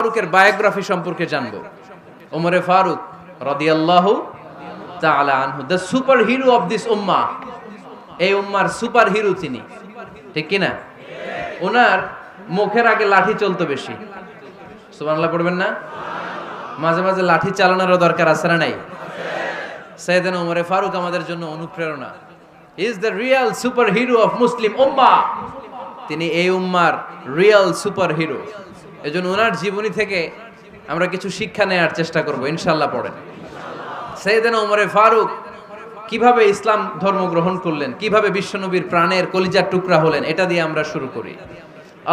ফারুকের বায়োগ্রাফি সম্পর্কে জানবো। ওমরে ফারুক রাদিয়াল্লাহু তাআলা আনহু, the super hero of this উম্মাহ। এই উম্মার সুপার হিরো তিনি, ঠিক কি না? ওনার মুখের আগে লাঠি চলতো বেশি। সুবহানাল্লাহ পড়বেন না? মাঝে মাঝে লাঠি চালানোরও দরকার আছে না নাই? সাইয়েদনা ওমরে ফারুক আমাদের জন্য অনুপ্রেরণা। Is the real super hero of Muslim উম্মাহ। তিনি এই উম্মার রিয়েল সুপার হিরো। এজন্য ওনার জীবনী থেকে আমরা কিছু শিক্ষা নেওয়ার চেষ্টা করব ইনশাআল্লাহ। পড়েন সাইয়েদনা ওমরে ফারুক কিভাবে ইসলাম ধর্ম গ্রহণ করলেন, কিভাবে বিশ্বনবীর প্রাণের কলিজার টুকরা হলেন, এটা দিয়ে আমরা শুরু করি।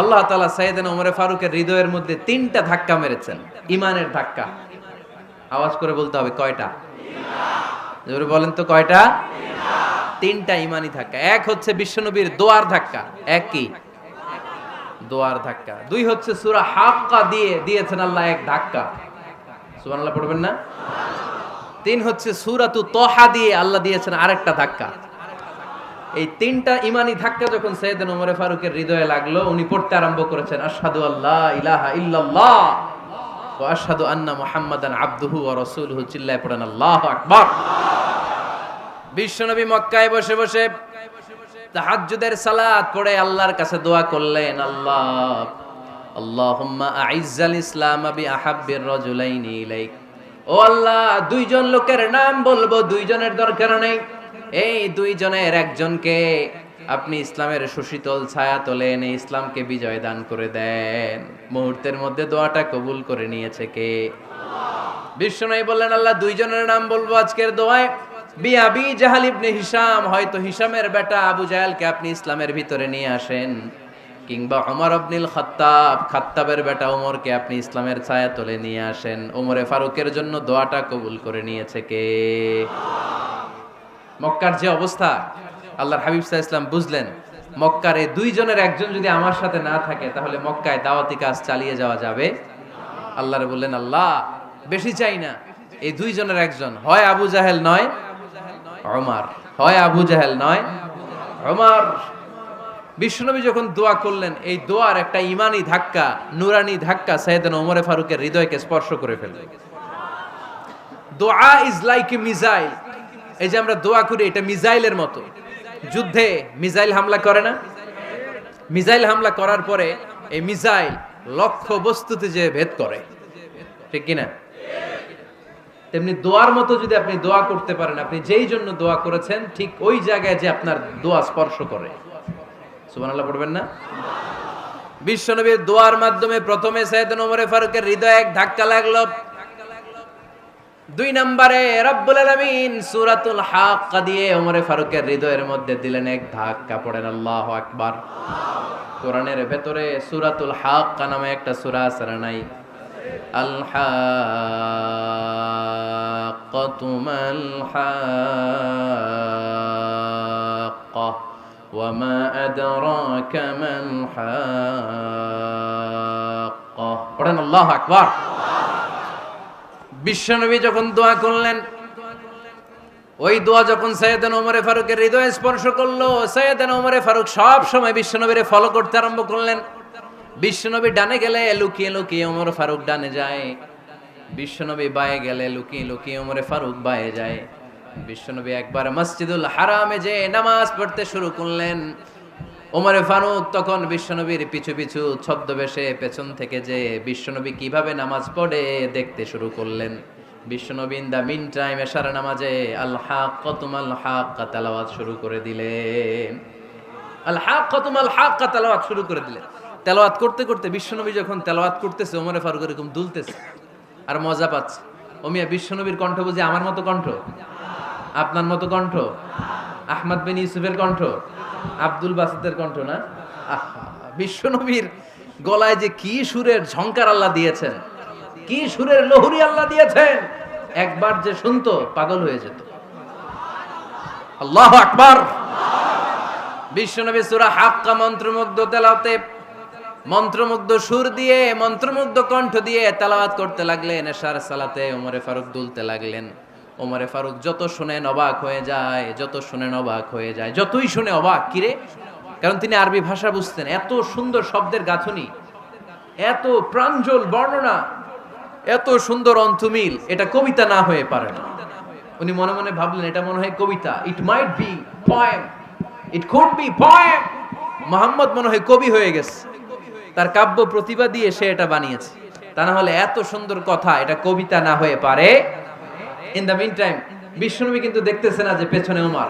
আল্লাহ তাআলা সাইয়েদনা ওমরে ফারুকের হৃদয়ের মধ্যে 3টা ধাক্কা মেরেছেন, ইমানের ধাক্কা। আওয়াজ করে বলতে হবে কয়টা? জোরে বলেন তো কয়টা? 3টা ইমানি ধাক্কা। এক হচ্ছে বিশ্বনবীর দোয়ার ধাক্কা। এক কি? দোয়ার ধাক্কা। 2 হচ্ছে সূরা হাক্কা দিয়ে দিয়েছেন আল্লাহ এক ধাক্কা। সুবহানাল্লাহ পড়বেন না? 3 হচ্ছে সূরাতু তাহা দিয়ে আল্লাহ দিয়েছেন আরেকটা ধাক্কা। এই 3টা ইমানি ধাক্কা যখন সাইয়েদনা ওমর ফারুকের হৃদয়ে লাগলো, উনি পড়তে আরম্ভ করেছেন আশহাদু আল্লা ইলাহা ইল্লাল্লাহ ওয়া আশহাদু আন্না মুহাম্মাদান আবদুহু ওয়া রাসূলুহু। চিল্লায়ে পড়েন আল্লাহু আকবার। বিশ্বনবী মক্কায় বসে বসে তাহাজ্জুদের সালাত পড়ে আল্লাহর কাছে দোয়া করলেন, আল্লাহুম্মা আইজ্জাল ইসলাম বিআহাব্বির রাজুলাইনি ইলাইক। ও আল্লাহ, 2 জন লোকের নাম বলবো, 2 জনের দরকার নেই। এই 2 জনের একজনকে আপনি ইসলামের সুশীতল ছায়া তলে এনে ইসলামকে বিজয় দান করে দেন। মুহূর্তের মধ্যে দোয়াটা কবুল করে নিয়েছে কে? বিশ্বনবী বললেন, আল্লাহ 2 জনের নাম বলবো আজকের দোয়ায়। আবি জাহাল ইবনে হিশাম, হয়তো হিশামের বেটা আবু জাহেলকে আপনি ইসলামের ভিতরে নিয়ে আসেন, কিংবা ওমর ইবনুল খাত্তাব, খাত্তাবের বেটা ওমরকে আপনি ইসলামের ছায়া তলে নিয়ে আসেন। ওমরে ফারুকের জন্য দোয়াটা কবুল করে নিয়েছে কে? মক্কার যে অবস্থা, আল্লাহর হাবিব সাল্লাল্লাহু আলাইহি ওয়াসাল্লাম বুঝলেন মক্কার এই 2 জনের একজন যদি আমার সাথে না থাকে তাহলে মক্কায় দাওয়াতি কাজ চালিয়ে যাওয়া যাবে। আল্লাহরে বললেন, আল্লাহ বেশি চাই না, এই 2 জনের একজন, হয় আবু জাহেল নয় ওমর, হয় আবু জাহেল নয় ওমর। বিশ্বনবী যখন দোয়া করলেন, এই দোয়ার একটা ইমানি ধাক্কা, নুরানি ধাক্কা সাইয়েদনা ওমর ফারুকের হৃদয়কে স্পর্শ করে ফেলল। দোয়া ইজ লাইক এ মিসাইল। এই যে আমরা দোয়া করি, এটা মিসাইলের মতো। যুদ্ধে মিসাইল হামলা করে না? মিসাইল হামলা করার পরে এই মিসাইল লক্ষ্য বস্তুতে যে ভেদ করে, ঠিক কিনা? তেমনি দোয়ার মতো যদি আপনি দোয়া করতে পারেন, আপনি যেই জন্য দোয়া করেছেন ঠিক ওই জায়গায় যে আপনার দোয়া স্পর্শ করে। সুবহানাল্লাহ পড়বেন না? বিশ্বনবীর দোয়ার মাধ্যমে প্রথমে সাইয়েদনা ওমর ফারুকের হৃদয়ে এক ধাক্কা লাগলো। 2 নম্বরে রব্বুল আলামিন সূরাতুল হাক্কা দিয়ে ওমর ফারুকের হৃদয়ের মধ্যে দিলেন এক ধাক্কা। পড়েন আল্লাহু আকবার। কোরআনের ভেতরে সূরাতুল হাক্কা নামে একটা সূরা আছে না নাই? আল হাক্কাতু মাল হাক্কা ওয়া মা আদরাকা মাল হাক্কা। পড়েন আল্লাহু আকবার। বিশ্বনবী যখন দোয়া করলেন, ওই দোয়া যখন সাইয়েদনা ওমর ফারুকের হৃদয়ে স্পর্শ করলো, সাইয়েদনা ওমর ফারুক সব সময় বিশ্বনবীরে ফলো করতে আরম্ভ করলেন। বিশ্বনবী ডানে গেলে লুকিয়ে লুকিয়ে ওমর ফারুক ডানে যায়, বিশ্বনবী বায়ে গেলে লুকিয়ে লুকিয়ে ওমর ফারুক বায়ে যায়। বিশ্বনবী একবার মসজিদুল হারামে যে নামাজ পড়তে শুরু করলেন, ওমর ফারুক তখন বিশ্বনবীর পিছু পিছু ছদ্মবেশে পেছন থেকে যে বিশ্বনবী কিভাবে নামাজ পড়ে দেখতে শুরু করলেন। বিশ্বনবী ইন দা মিন টাইম এশার নামাজে আল হাক্কাতু মাল হাক্কা তেলাওয়াত শুরু করে দিলেন। আল হাক্কাতু মাল হাক্কা তেলাওয়াত শুরু করে দিলেন। তেলাওয়াত করতে করতে বিশ্বনবী যখন তেলাওয়াত করতেছে, ওমর ফারুক এরকম দুলতেছে আর মজা পাচ্ছে। ও মিয়া, বিশ্বনবীর কণ্ঠ বুঝি আমার মতো কণ্ঠ, আপনার মতো কণ্ঠ, আহমদ বিন ইউসুফের কণ্ঠ, আব্দুল বাসিতের কণ্ঠ না? বিশ্বনবীর গলায় যে কি সুরের ঝংকার আল্লাহ দিয়েছেন, কি সুরের লহরী আল্লাহ দিয়েছেন, একবার যে শুনতো পাগল হয়ে যেত। আল্লাহু আকবার। বিশ্বনবী সূরা হাক্কা মন্ত্রমুগ্ধ তেলাওয়াতে, মন্ত্রমুগ্ধ সুর দিয়ে, মন্ত্রমুগ্ধ কণ্ঠ দিয়ে তেলাওয়াত করতে লাগলেন। এশার সালাতে ওমর ফারুক দুলতে লাগলেন। ওমর ফারুক যত শুনেন অবাক হয়ে যায়, যত শুনেন অবাক হয়ে যায়, যতই শুনে অবাক। কিরে? কারণ তিনি আরবি ভাষা বুঝতেন, এত সুন্দর শব্দের গাঁথনি, এত প্রাঞ্জল বর্ণনা, এত সুন্দর অন্তমিল, এটা কবিতা না হয়ে পারে না। উনি মনে মনে ভাবলেন এটা মনে হয় কবিতা, it might be poem, it could be poem. Muhammad মনে হয় কবি হয়ে গেছে, তার কাব্য প্রতিভা দিয়ে সে এটা বানিয়েছে। তা না হলে এত সুন্দর কথা, এটা কবিতা না হয়ে পারে। ইন দ্য মিন টাইম বিশ্বনবী কিন্তু দেখতেছে না যে পেছনে ওমর।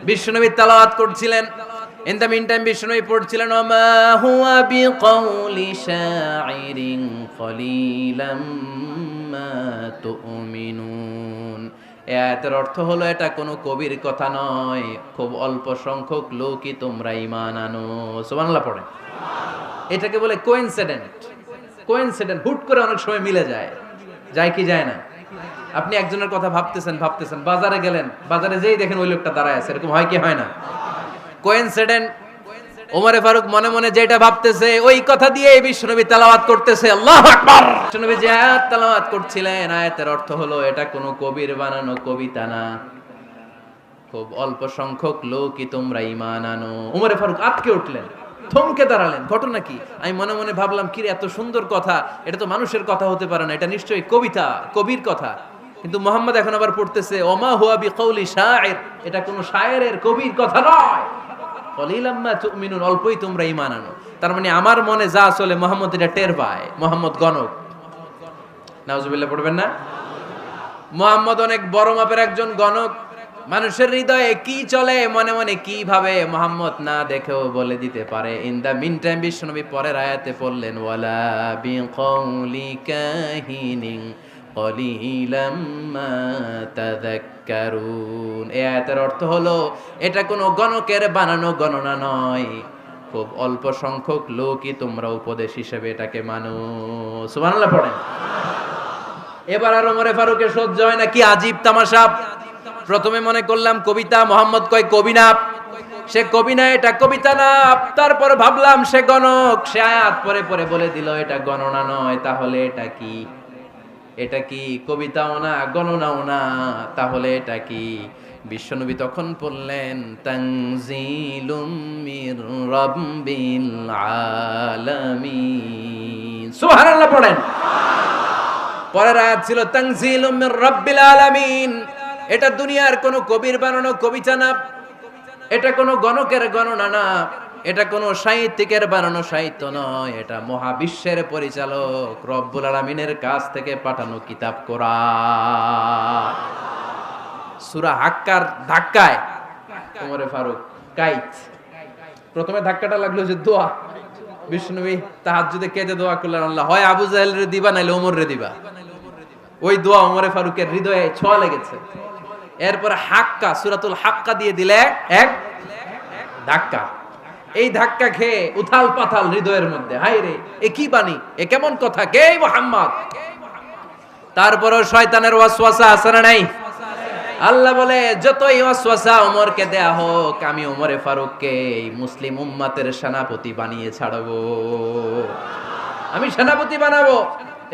বিশ্বনবী তেলাওয়াত করছিলেন, ইন দ্য মিন টাইম বিশ্বনবী পড়ছিলেন ওমা হুয়া বিকাউলি শাইরিন কলিলাম মা তুমিনুন। এই আয়াতের অর্থ হলো এটা কোনো কবির কথা নয়, খুব অল্প সংখ্যক লোকই তোমরা ঈমান আনো। সুবহানাল্লাহ পড়ে। এটাকে বলে কোইন্সিডেন্ট। কোইন্সিডেন্ট, হুট করে অনেক সময় মিলে যায়, যায় কি যায় না? আপনি একজনের কথা ভাবতেছেন ভাবতেছেন, বাজারে গেলেন, বাজারে যেই দেখেন ওই লোকটা দাঁড়ায় আছে, এরকম হয় কি হয় না? কোইন্সিডেন্ট। ওমরে ফারুক মনে মনে যেটা ভাবতেছে ওই কথা দিয়ে বিশ্বনবী তেলাওয়াত করতেছে, আল্লাহু আকবার। বিশ্বনবী যে আয়াত তেলাওয়াত করছিলেন, আয়াতের অর্থ হলো এটা কোনো কবির বানানো কবিতা না, খুব অল্প সংখ্যক লোকই তোমরা ঈমান আনো। ওমরে ফারুক আটকে উঠলেন, থমকে দাঁড়ালেন। ঘটনা কি? আমি মনে মনে ভাবলাম কি এত সুন্দর কথা, এটা তো মানুষের কথা হতে পারে না, এটা নিশ্চয়ই কবিতা, কবির কথা। কিন্তু মুহাম্মদ এখন আবার পড়তেছে ওমা হুয়া বিকাউলি শাইর, এটা কোনো শায়েরের কবির কথা নয়। কলিলাম মা তুমিনুন, অল্পই তোমরা ঈমান আনো। তার মানে আমার মনে যা চলে মুহাম্মদ এটা টের পায়। মুহাম্মদ গণক। নাউজুবিল্লাহ পড়বেন না? মুহাম্মদ অনেক বড় মাপের একজন গণক। মানুষের হৃদয়ে কি চলে, মনে মনে কি ভাবে, মুহাম্মদ না দেখেও বলে দিতে পারে। ইন দা মিন টাইম বিশ্বনবী পরের আয়াতে পড়লেন ওয়ালা বিকাউলি কাহিনিন কলিলাম মা তাযাক্কারুন। এই আয়াতের অর্থ হলো এটা কোনো গণকের বানানো গণনা নয়, খুব অল্প সংখ্যক লোকই তোমরা উপদেশ হিসেবে এটাকে মানো। সুবহানাল্লাহ পড়েন। এবার আর ওমরে ফারুকের সহ্য হয় না, কি আজীব তামাশা। প্রথমে মনে করলাম কবিতা, মোহাম্মদ কয় কবি না, সে কবি না, এটা কবিতা না। তারপর ভাবলাম সে গণক, সে আয়াত পরে পরে বলে দিল এটা গণনা নয়, তাহলে এটা কি? এটা কি কবিতাও না, গণনাও না, তাহলে এটা কি? বিশ্বনবী তখন বললেন তানজিলুম মির রাব্বিল আলামিন। সুবহানাল্লাহ পড়েন। পরের আয়াত ছিল তানজিলুম মির রাব্বিল আলামিন। এটা দুনিয়ার কোনো কবির বানানো কবিতা না, এটা কোনো গণকের গণনা না, এটা কোনো সাহিত্যিকের বানানো সাহিত্য নয়, এটা মহাবিশ্বের পরিচালক রব্বুল আলামিনের কাছ থেকে পাঠানো কিতাব কোরআন। সূরা হাক্কার ধাক্কায় ওমরে ফারুক কাইত। প্রথমে ধাক্কাটা লাগলো যে দোয়া। বিশ্বনবী তাহাজ্জুদে কেঁদে দোয়া করলেন, আল্লাহ হয় আবু জাহেলের দিবা নাইলে ওমর রে দিবা। ওই দোয়া ওমরে ফারুকের হৃদয়ে ছোঁয়া লেগেছে। এরপরে হাক্কা, সূরাতুল হাক্কা দিয়ে দিলে এক ধাক্কা। এই ধাক্কা খেয়ে উথাল পাথাল হৃদয়ের মধ্যে, হায় রে এ কি বাণী, এ কেমন কথা, কে মুহাম্মদ? তারপরও শয়তানের ওয়াসওয়াসা আছে না নাই? আল্লাহ বলে যতই ওয়াসওয়াসা ওমরকে দেয়া হোক, আমি ওমরে ফারুককে এই মুসলিম উম্মতের সেনাপতি বানিয়ে ছাড়বো, আমি সেনাপতি বানাবো।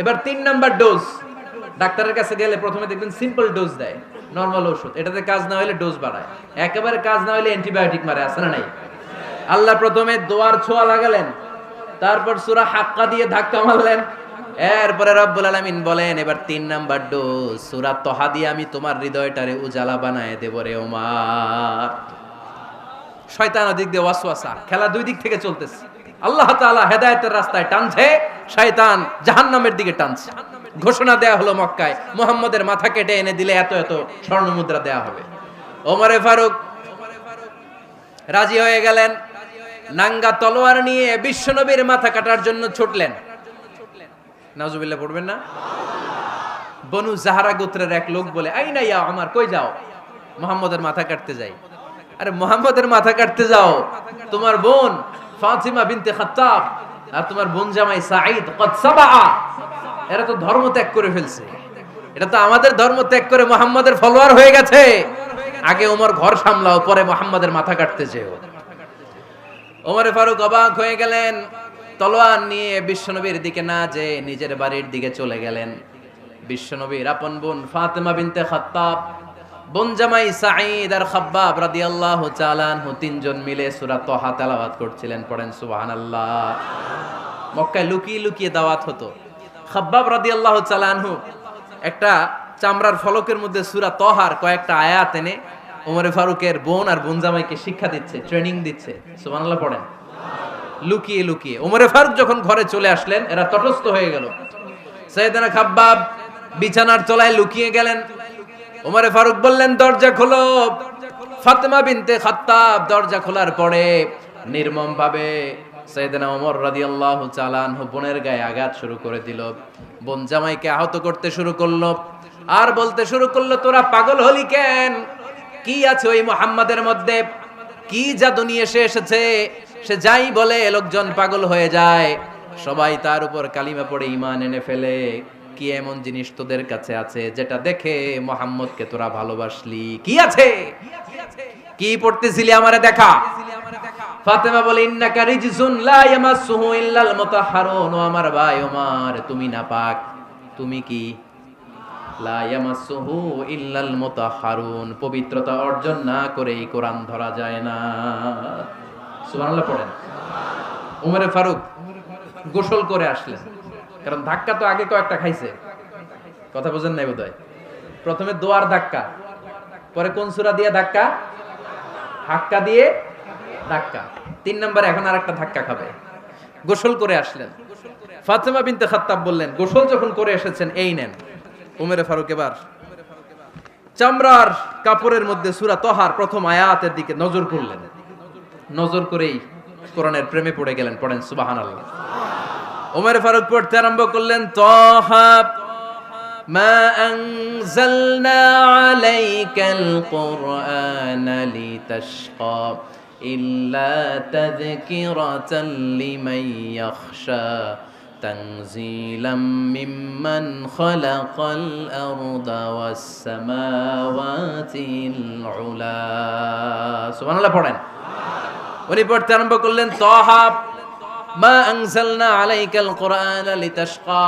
এবার 3 নাম্বার ডোজ। ডাক্তারের কাছে গেলে প্রথমে দেখবেন সিম্পল ডোজ দেয়, নরমাল ওষুধ, এটাতে কাজ না হলে ডোজ বাড়ায়, একেবারে কাজ না হলে অ্যান্টিবায়োটিক মারে, আছে না নাই? আল্লাহ প্রথমে দোয়ার ছোঁয়া লাগালেন, তারপর সূরা হাক্কা দিয়ে ধাক্কা মারলেন, এরপরে রব্বুল আলামিন বলেন এবার 3 নাম্বার ডোজ সূরা তহা দিয়ে আমি তোমার হৃদয়টারে উজালা বানায় দেব রে ওমর। শয়তান ওদিক দিয়ে ওয়াসওয়াসা, খেলা দুই দিক থেকে চলতেছে। আল্লাহ তাআলা হেদায়েতের রাস্তায় টানছে, শয়তান জাহান্নামের দিকে টানছে। ঘোষণা দেয়া হলো মক্কায়, মুহাম্মদের মাথা কেটে এনে দিলে এত এত স্বর্ণ মুদ্রা দেয়া হবে। ওমরে ফারুক রাজি হয়ে গেলেন, নাঙ্গা তলোয়ার নিয়ে বিশ্বনবীর মাথা কাটার জন্য ছুটলেন। নাউজুবিল্লাহ পড়বেন না? বনু জাহরা গোত্রের এক লোক বলে, আইনা ইয়া ওমর, কই যাও? মুহাম্মদের মাথা কাটতে যাই। আরে মুহাম্মদের মাথা কাটতে যাও? তোমার বোন ফাতিমা বিনতে খাত্তাব আর তোমার বোন জামাই সাঈদ কদ সাবা, এরা তো ধর্ম ত্যাগ করে ফেলছে, এটা তো আমাদের ধর্ম ত্যাগ করে মুহাম্মদের ফলোয়ার হয়ে গেছে। আগে ওমর ঘর সামলাও, পরে মুহাম্মদের মাথা কাটতে যেও। ওমরে ফারুক অবাক হয়ে গেলেন, তলোয়ার নিয়ে বিশ্বনবীর দিকে না যে নিজের বাড়ির দিকে চলে গেলেন। বিশ্বনবীর আপন বোন ফাতিমা বিনতে খাত্তাব, বোন জামাই সাঈদ আর খাব্বাব রাদিয়াল্লাহু তাআলা আনহু, তিনজন মিলে সূরা তহা তেলাওয়াত করছিলেন। পড়েন সুবহানাল্লাহ। মক্কায় লুকিয়ে লুকিয়ে দাওয়াত হতো। খাব্বাব রাদিয়াল্লাহু তাআলা আনহু একটা চামড়ার ফলকের মধ্যে সূরা তহার কয়েকটা আয়াত এনে ওমরে ফারুকের বোন আর বোন জামাইকে শিক্ষা দিচ্ছে, ট্রেনিং দিচ্ছে। সুবহানাল্লাহ পড়েন। লুকিয়ে লুকিয়ে ওমরে ফারুক যখন ঘরে চলে আসলেন, এরা তটস্থ হয়ে গেল। সাইয়েদনা খাব্বাব বিছানার তলায় লুকিয়ে গেলেন। ওমরে ফারুক বললেন, দরজা খোলো। ফাতেমা বিনতে খাত্তাব দরজা খোলার পরে নির্মম ভাবে সাইয়েদনা ওমর রাদিয়াল্লাহু তাআলা আনহু বোনের গায়ে আঘাত শুরু করে দিল। বোন জামাইকে আহত করতে শুরু করলো আর বলতে শুরু করলো, তোরা পাগল হলি কেন? কি আছে ওই মুহাম্মাদের মধ্যে? কি জাদু নিয়ে এসেছে? সে যাই বলে লোকজন পাগল হয়ে যায়, সবাই তার উপর কালিমা পড়ে ঈমান এনে ফেলে। কি এমন জিনিস তোদের কাছে আছে যেটা দেখে মুহাম্মদকে তোরা ভালোবাসলি? কি আছে? কি পড়তেছিলি আমারে দেখা। ফাতেমা বলে, ইন্নাকা রিজসুন লা ইয়ামাসসুহু ইল্লাল মুতাহহারুন। ও আমার ভাই ওমর, তুমি নাপাক। তুমি কি? লা ইয়ামাসসুহু ইল্লাল মুতাহহারুন, পবিত্রতা অর্জন না করে এই কোরআন ধরা যায় না। সুবহানাল্লাহ পড়েন। ওমরে ফারুক গোসল করে আসলেন, কারণ ধাক্কা তো আগে কয়েকটা খাইছে। কথা বুঝেন নাই বোধহয়। প্রথমে দোয়ার ধাক্কা, পরে কোন সূরা দিয়ে ধাক্কা? হাক্কা দিয়ে ধাক্কা। 3 নম্বরে এখন আরেকটা ধাক্কা খাবে। গোসল করে আসলেন। ফাতেমা বিনতে খাত্তাব বললেন, গোসল যখন করে এসেছেন, এই নেন। ওমরে ফারুক এবার চামড়ার কাপড়ের মধ্যে সূরা তহার প্রথম আয়াতের দিকে নজর করলেন। নজর করেই কোরআনের প্রেমে পড়ে গেলেন। পড়েন সুবহানাল্লাহ। ওমর ফারুক পড়তে আরম্ভ করলেন, তহা মা আনজালনা আলাইকাল কুরআনা লিতাশকা ইল্লা তাযকিরাতাল লিমান ইয়াখশা তানজিলাম মিম্মান খালাকাল আরদা ওয়াস সামাওয়াতিল উলা। সুবহানাল্লাহ পড়েন। উনি পড়তে আরম্ভ করলেন, তহা মা আনজালনা আলাইকাল কুরআনা লিতাশকা,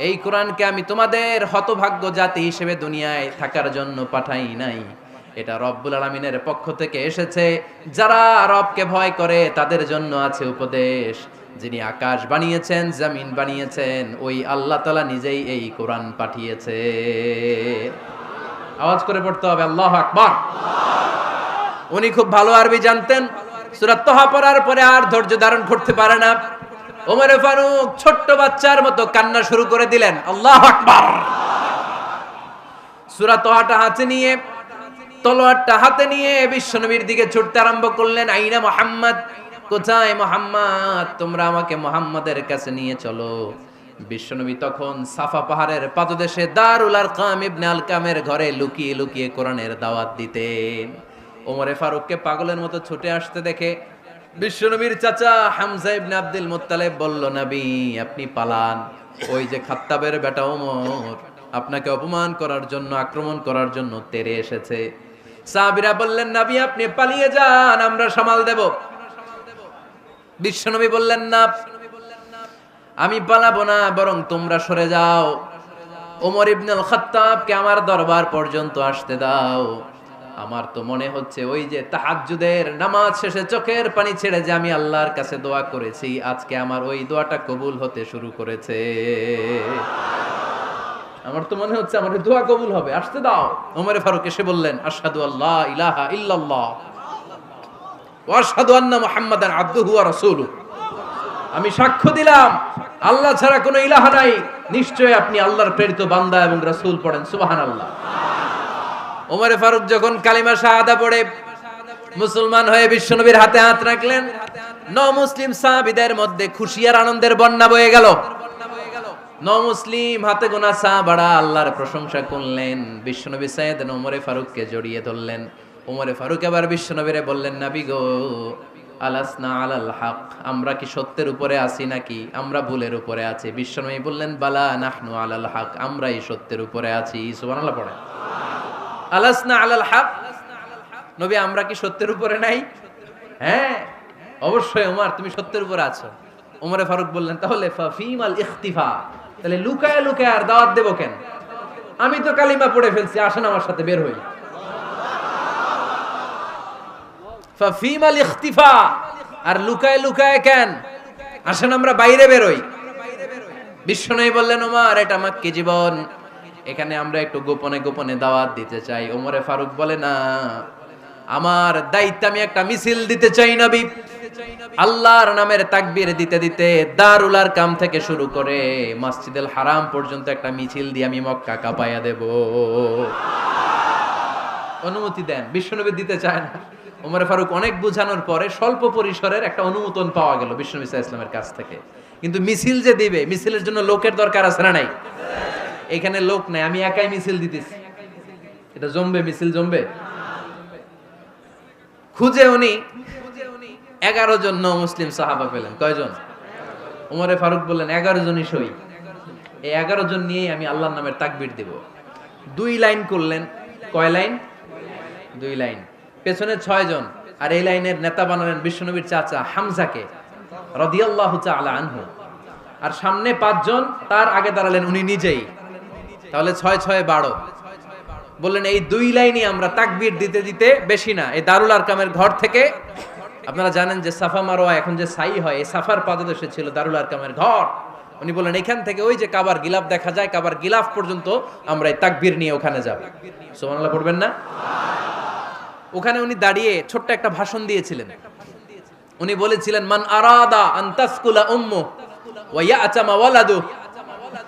এই কোরআনকে আমি তোমাদের হতভাগ্য জাতি হিসেবে দুনিয়ায় থাকার জন্য পাঠাই নাই। এটা রব্বুল আলামিনের পক্ষ থেকে এসেছে। যারা রবকে ভয় করে তাদের জন্য আছে উপদেশ। যিনি আকাশ বানিয়েছেন, জমিন বানিয়েছেন, ওই আল্লাহ তাআলা নিজেই এই কোরআন পাঠিয়েছে। আওয়াজ করে পড়তে হবে, আল্লাহু আকবার। উনি খুব ভালো আরবি জানতেন। সূরা তহা পড়ার পরে আর ধৈর্য ধারণ করতে পারে না। ওমর ফারুক ছোট্ট বাচ্চার মতো কান্না শুরু করে দিলেন। আল্লাহু আকবার। সূরা তহাটা হাতে নিয়ে, তলোয়ারটা হাতে নিয়ে বিশ্বনবীর দিকে ছুটতে আরম্ভ করলেন। আইনা মুহাম্মদ, কোথায় মুহাম্মদ? তোমরা আমাকে মুহাম্মাদের কাছে নিয়ে চলো। বিশ্বনবী তখন সাফা পাহাড়ের পাদদেশে দারুল আরকাম ইবনে আলকামের ঘরে লুকিয়ে লুকিয়ে কোরআনের দাওয়াত দিতেন। ওমরে ফারুককে পাগলের মতো ছুটে আসতে দেখে বিশ্বনবীর চাচা হামজা ইবনে আব্দুল মুত্তালিব বলল, নবী আপনি পালান। ওই যে খাত্তাবের বেটা ওমর আপনাকে অপমান করার জন্য, আক্রমণ করার জন্য তেড়ে এসেছে। সাহাবীরা বললেন, নবী আপনি পালিয়ে যান, আমরা সামাল দেব। বিশ্বনবী বললেন, না আমি পালাবো না, বরং তোমরা সরে যাও। ওমর ইবনুল খাত্তাবকে আমার দরবার পর্যন্ত আসতে দাও। আমার তো মনে হচ্ছে ওই যে তাহাজ্জুদের নামাজ শেষে চোখের পানি ছেড়ে যে আমি আল্লাহর কাছে দোয়া করেছি, আজকে আমার ওই দোয়াটা কবুল হতে শুরু করেছে। আমার তো মনে হচ্ছে আমার দোয়া কবুল হবে, আসতে দাও। ওমর ফারুক এসে বললেন, আশহাদু আল্লা ইলাহা ইল্লাল্লাহ ওয়া আশহাদু আন্না মুহাম্মাদান আবদুহু ওয়া রাসূলুহু। আমি সাক্ষ্য দিলাম আল্লাহ ছাড়া কোনো ইলাহা নাই, নিশ্চয়ই আপনি আল্লাহর প্রেরিত বান্দা এবং রাসূল। পড়েন সুবহানাল্লাহ। ওমর ফারুক যখন কালিমা শাহাদা পড়ে মুসলমান হয়ে বিশ্বনবীর হাতে হাত রাখলেন, মুসলিম সাহাবীদের মধ্যে খুশি আর আনন্দের বন্যা বয়ে গেল। মুসলিম হাতে গোনা সাহাবারা আল্লাহর প্রশংসা করলেন। বিশ্বনবী সাইয়েদনা ওমর ফারুককে জড়িয়ে ধরলেন। ওমর ফারুক এবার বিশ্বনবীরে বললেন, নবী গো, আলাসনা আলাল হক, আমরা কি সত্যের উপরে আছি নাকি আমরা ভুলের উপরে আছি? বিশ্বনবী বললেন, বালা নাহনু আলাল হক, আমরাই সত্যের উপরে আছি। সুবহানাল্লাহ পড়ে। আলাসনা আলাল হক, নবী আমরা কি সত্যের উপরে নাই? হ্যাঁ অবশ্যই ওমর, তুমি সত্যের উপরে আছো। ওমরে ফারুক বললেন, তাহলে ফাফিমাল ইখতিফা, তাহলে লুকায় লুকায় আর দাওয়াত দেব কেন? আমি তো কালিমা পড়ে ফেলছি, আসেন আমার সাথে বের হই। ফাফিমাল ইখতিফা, আর লুকায় লুকায় কেন? আসেন আমরা বাইরে বেরোই। বিশ্বনবী বললেন, ওমর এটা মাক্কি জীবন, এখানে আমরা একটু গোপনে গোপনে দাওয়াত দিতে চাই। ওমরে ফারুক বলে, না, আমার দায়িত্ব, আমি একটা মিছিল দিতে চাই নবী। আল্লাহর নামের তাকবীর দিতে দিতে দারুল আরকাম থেকে শুরু করে মসজিদুল হারাম পর্যন্ত একটা মিছিল দিয়ে আমি মক্কা কাঁপাইয়া দেব। অনুমতি দেন। বিশ্বনবী দিতে চায় না। ওমর ফারুক অনেক বুঝানোর পরে স্বল্প পরিসরের একটা অনুমোদন পাওয়া গেল বিশ্বনবী সাল্লাল্লাহু আলাইহি ওয়াসাল্লামের কাছ থেকে। কিন্তু মিছিল যে দিবে, মিছিলের জন্য লোকের দরকার আছে না নাই? এখানে লোক নাই, আমি একাই মিছিল দিতেছি। এটা জমবে? মিছিল জমবে? খুঁজে উনি 11 জন মুসলিম সাহাবা পেলেন। কয়জন? ওমরে ফারুক বললেন 11 জনই সই। এই 11 জন নিয়েই আমি আল্লাহর নামের তাকবীর দেব। 2 লাইন করলেন। কয় লাইন? 2 লাইন। পেছনে 6 জন, আর এই লাইনের নেতা বানালেন বিশ্বনবীর চাচা হামজাকে রাদিয়াল্লাহু তাআলা আনহু। আর সামনে 5 জন, তার আগে দাঁড়ালেন উনি নিজেই। তাহলে 6 6 12। বললেন এই 2 লাইনই আমরা তাকবীর দিতে দিতে, বেশি না, এই দারুল আরকামের ঘর থেকে, আপনারা জানেন যে সাফা মারওয়া এখন যে সাই হয়, এই সাফার পাদদেশে ছিল দারুল আরকামের ঘর। উনি বললেন এখান থেকে ওই যে কাবার গিলাফ দেখা যায়, কাবার গিলাফ পর্যন্ত আমরা এই তাকবীর নিয়ে ওখানে যাব। সুবহানাল্লাহ পড়বেন না? ওখানে উনি দাঁড়িয়ে ছোট্ট একটা ভাষণ দিয়েছিলেন। উনি বলেছিলেন, মান আরাদা আন তাসকুলা উম্মু ওয়া ইয়াতামা ওয়ালাদু